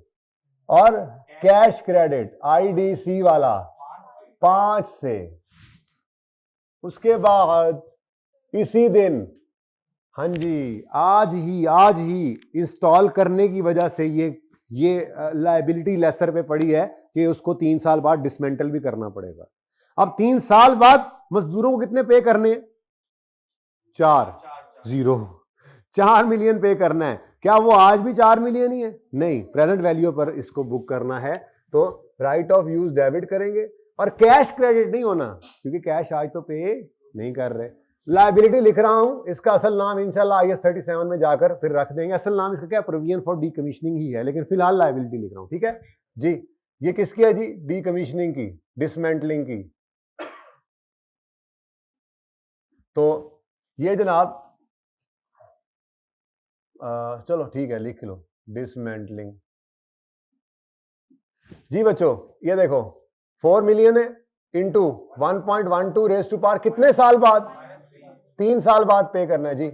और कैश क्रेडिट आईडीसी वाला 5 से। उसके बाद इसी दिन, हाँ जी, आज ही इंस्टॉल करने की वजह से ये लायबिलिटी लेसर पे पड़ी है कि उसको 3 साल बाद डिसमेंटल भी करना पड़ेगा। अब 3 साल बाद मजदूरों को कितने पे करने हैं, 4 मिलियन पे करना है। क्या वो आज भी 4 मिलियन ही है? नहीं, प्रेजेंट वैल्यू पर इसको बुक करना है। तो राइट ऑफ यूज डेबिट करेंगे और कैश क्रेडिट नहीं होना, क्योंकि कैश आज तो पे नहीं कर रहे। लायबिलिटी लिख रहा हूं, इसका असल नाम इंशाल्लाह IS 37 में जाकर फिर रख देंगे। असल नाम इसका क्या, प्रोविजन फॉर डीकमीशनिंग ही है, लेकिन फिलहाल लायबिलिटी लिख रहा हूं। ठीक है जी। ये किसकी है जी, डीकमीशनिंग की, डिसमेंटलिंग की। तो ये जनाब चलो ठीक है, लिख लो डिसमेंटलिंग जी बच्चों। ये देखो 4 मिलियन है इंटू 1.12 रेज टू पावर, कितने साल बाद, 3 साल बाद पे करना है जी।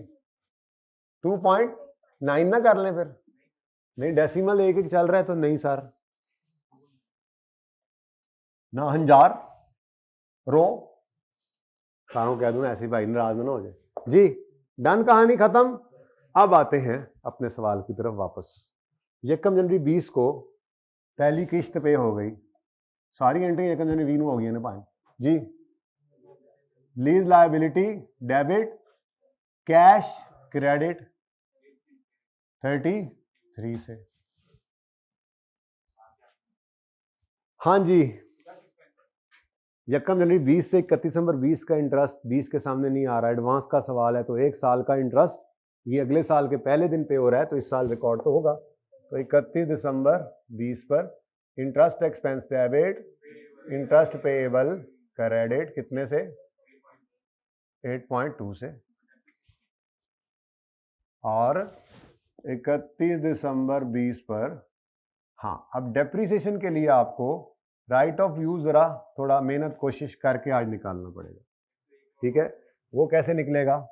2.9 ना कर लें फिर, नहीं डेसिमल एक चल रहा है तो नहीं सर, ना हजार रो सारों कह दूं ऐसे भाई नाराज ना हो जाए जी। डन, कहानी खत्म। अब आते हैं अपने सवाल की तरफ वापस। यकम जनवरी 20 को पहली किश्त पे हो गई, सारी एंट्री यकम जनवरी 20 हो गई ना भाई जी। Lease liability debit, cash credit 33 से। हाँ जी, यकम जनवरी 20 से 31 दिसंबर 20 का इंटरेस्ट 20 के सामने नहीं आ रहा है, एडवांस का सवाल है। तो 1 साल का इंटरेस्ट ये अगले साल के पहले दिन पे हो रहा है, तो इस साल रिकॉर्ड तो होगा। तो 31 दिसंबर 20 पर interest expense debit, interest payable credit कितने से, 8.2 से। और 31 दिसंबर 20 पर, हाँ, अब डेप्रिसिएशन के लिए आपको राइट ऑफ यूज जरा थोड़ा मेहनत कोशिश करके आज निकालना पड़ेगा। ठीक है, वो कैसे निकलेगा,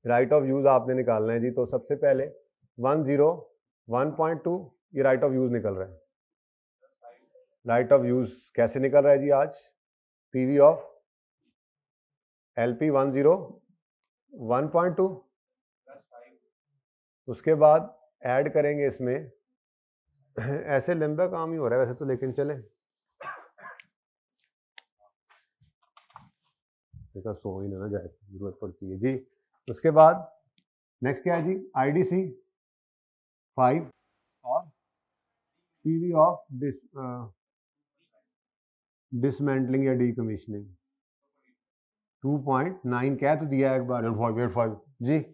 राइट ऑफ यूज आपने निकालना है जी। तो सबसे पहले 101.2 ये राइट ऑफ यूज निकल रहा है। राइट ऑफ यूज कैसे निकल रहा है जी आज, पीवी ऑफ एलपी 101.2, उसके बाद ऐड करेंगे इसमें ऐसे लंबा काम ही हो रहा है वैसे तो, लेकिन चले सो ही ना जाए, जरूरत पड़ती है जी। उसके बाद नेक्स्ट क्या है जी, आईडीसी 5 और पीवी ऑफ डिसमेंटलिंग या डीकमीशनिंग 2.9 कह तो दिया एक बार, 5 जी।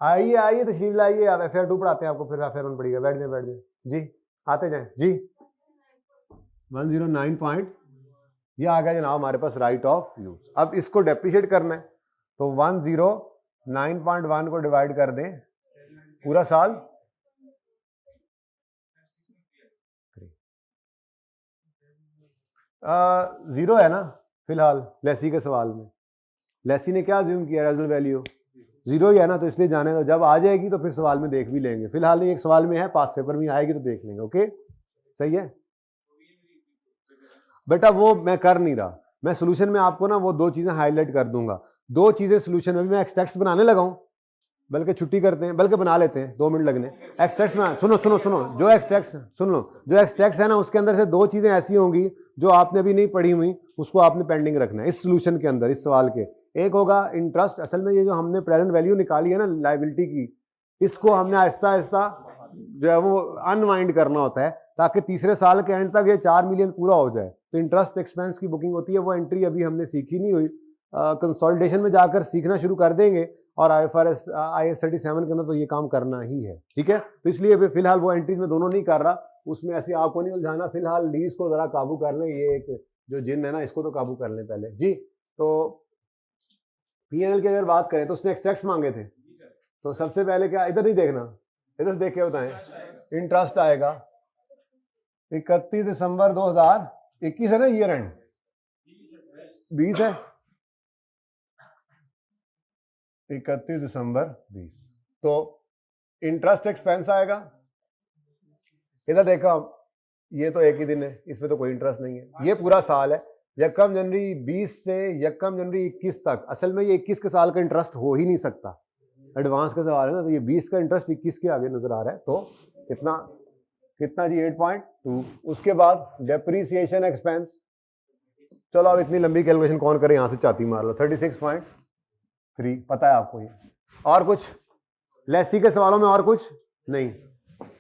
आइए तशरीफ लाइए, आप FR 2 पढ़ाते हैं आपको, फिर FR 1 पढ़िएगा। बैठ जाए जी, आते जाए जी। 109 ये आ गया जनाब हमारे पास राइट ऑफ यूज। अब इसको डेप्रिशिएट करना है, तो 109.1 को डिवाइड कर दें पूरा साल, जीरो है ना फिलहाल लेसी के सवाल में। लेसी ने क्या अज्यूम किया, रेजल वैल्यू जीरो ही है ना, तो इसलिए जाने दो, जब आ जाएगी तो फिर सवाल में देख भी लेंगे। फिलहाल एक सवाल में है, पास पेपर में आएगी तो देख लेंगे। ओके सही है बेटा, वो मैं कर नहीं रहा। मैं सोल्यूशन में आपको ना वो 2 चीजें हाईलाइट कर दूंगा, 2 चीजें सोल्यूशन में भी मैं एक्सट्रैक्ट्स बनाने लगा हूं, बल्कि छुट्टी करते हैं, बल्कि बना लेते हैं, 2 मिनट लगने एक्सट्रैक्ट्स में। सुनो सुनो सुनो, जो एक्सट्रैक्ट्स सुन लो, जो एक्सट्रैक्ट्स है ना उसके अंदर से 2 चीजें ऐसी होंगी जो आपने अभी नहीं पढ़ी हुई, उसको आपने पेंडिंग रखना है इस सोल्यूशन के अंदर, इस सवाल के। एक होगा इंटरेस्ट, असल में ये जो हमने प्रेजेंट वैल्यू निकाली है ना लायबिलिटी की, इसको हमने आहिस्ता आहिस्ता जो है वो अनवाइंड करना होता है ताकि तीसरे साल के एंड तक ये 4 मिलियन पूरा हो जाए। तो इंटरेस्ट एक्सपेंस की बुकिंग होती है, वो एंट्री अभी हमने सीखी नहीं हुई, कंसोलिडेशन में जाकर सीखना शुरू कर देंगे, और IAS 37 के अंदर तो ये काम करना ही है, ठीक है। तो इसलिए फिलहाल वो एंट्रीज में दोनों नहीं कर रहा, उसमें ऐसे आपको नहीं उलझाना, फिलहाल लीज को जरा काबू कर लें, ये एक जो जिन है ना इसको तो काबू कर लें पहले जी। तो P&L की अगर बात करें तो उसने एक्सट्रैक्ट्स मांगे थे, तो सबसे पहले क्या, इधर नहीं देखना, इधर देख के बताएं, इंटरेस्ट आएगा 31 दिसंबर 2021 है ना, ईयर एंड 20 है, 31 दिसंबर 20। तो इंटरेस्ट एक्सपेंस आएगा, इधर देखा, ये तो एक ही दिन है, इसमें तो कोई इंटरेस्ट नहीं है, ये पूरा साल है, 1 जनवरी 20 से 1 जनवरी 21 तक। असल में ये 21 के साल का इंटरेस्ट हो ही नहीं सकता, एडवांस का सवाल है ना, तो ये 20 का इंटरेस्ट 21 के आगे नजर आ रहा है, तो कितना जी 8.2। उसके बाद डेप्रीसिएशन एक्सपेंस, चलो अब इतनी लंबी कैलकुलेशन कौन करे, यहां से चाती मार लो, 36.3 पता है आपको ये। और कुछ लेसी के सवालों में और कुछ नहीं।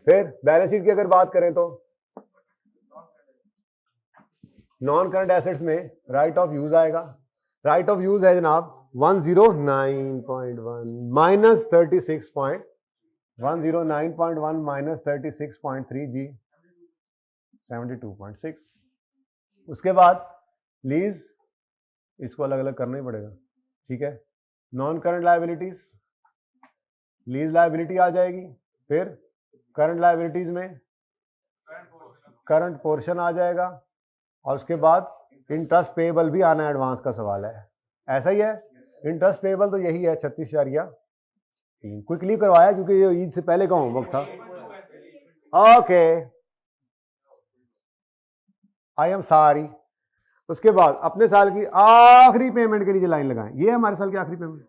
फिर बैलेंस शीट की अगर बात करें तो नॉन करंट एसेट्स में राइट ऑफ यूज आएगा, राइट ऑफ यूज है जनाब 109.1 माइनस 109.1 माइनस 36.3 जी 72.6। उसके बाद लीज, इसको अलग अलग करना ही पड़ेगा, ठीक है। Non current liabilities, lease liability आ जाएगी, फिर करंट लायबिलिटीज में करंट पोर्शन आ जाएगा, और उसके बाद इंटरेस्ट पेएबल भी आना, एडवांस का सवाल है, ऐसा ही है। इंटरेस्ट पेएबल तो यही है 36.3। क्विकली करवाया क्योंकि ये ईद से पहले का होमवर्क था। Okay, I am sorry. उसके बाद अपने साल की आखिरी पेमेंट के लिए लाइन लगाएं, ये हमारे साल की आखिरी पेमेंट,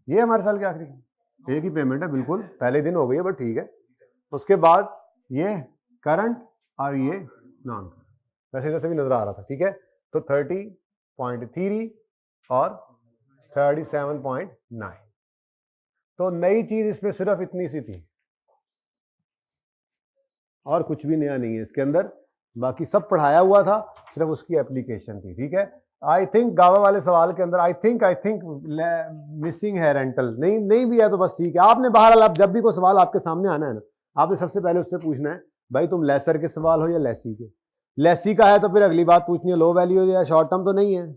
ये हमारे साल की आखिरी एक ही पेमेंट है, बिल्कुल पहले दिन हो गई है बट ठीक है। उसके बाद ये करंट और ये नॉन करंट, वैसे इधर से भी नजर आ रहा था, ठीक है। तो 30.3 और 37.9। तो नई चीज इसमें सिर्फ इतनी सी थी और कुछ भी नया नहीं है इसके अंदर, बाकी सब पढ़ाया हुआ था, सिर्फ उसकी एप्लीकेशन थी, ठीक है। आई थिंक गावा वाले सवाल के अंदर आई थिंक मिसिंग है रेंटल, नहीं भी है तो बस ठीक है। आपने बहरहाल आप जब भी कोई सवाल आपके सामने आना है ना, आपने सबसे पहले उससे पूछना है भाई तुम लेसर के सवाल हो या लेसी के। लेसी का है तो फिर अगली बात पूछनी है लो वैल्यू या शॉर्ट टर्म, तो नहीं है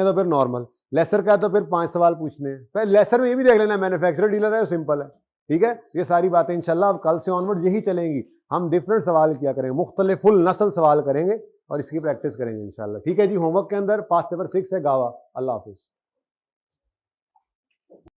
तो फिर नॉर्मल। लेसर का है तो फिर 5 सवाल पूछने हैं। फिर लेसर में ये भी देख लेना मैन्युफैक्चरर डीलर है, सिंपल है, ठीक है। ये सारी बातें इंशाल्लाह अब कल से ऑनवर्ड यही चलेंगी, हम डिफरेंट सवाल किया करेंगे, मुख्तलिफुल नस्ल सवाल करेंगे और इसकी प्रैक्टिस करेंगे इंशाल्लाह, ठीक है जी। होमवर्क के अंदर 5 से 6 है गावा। अल्लाह हाफिज।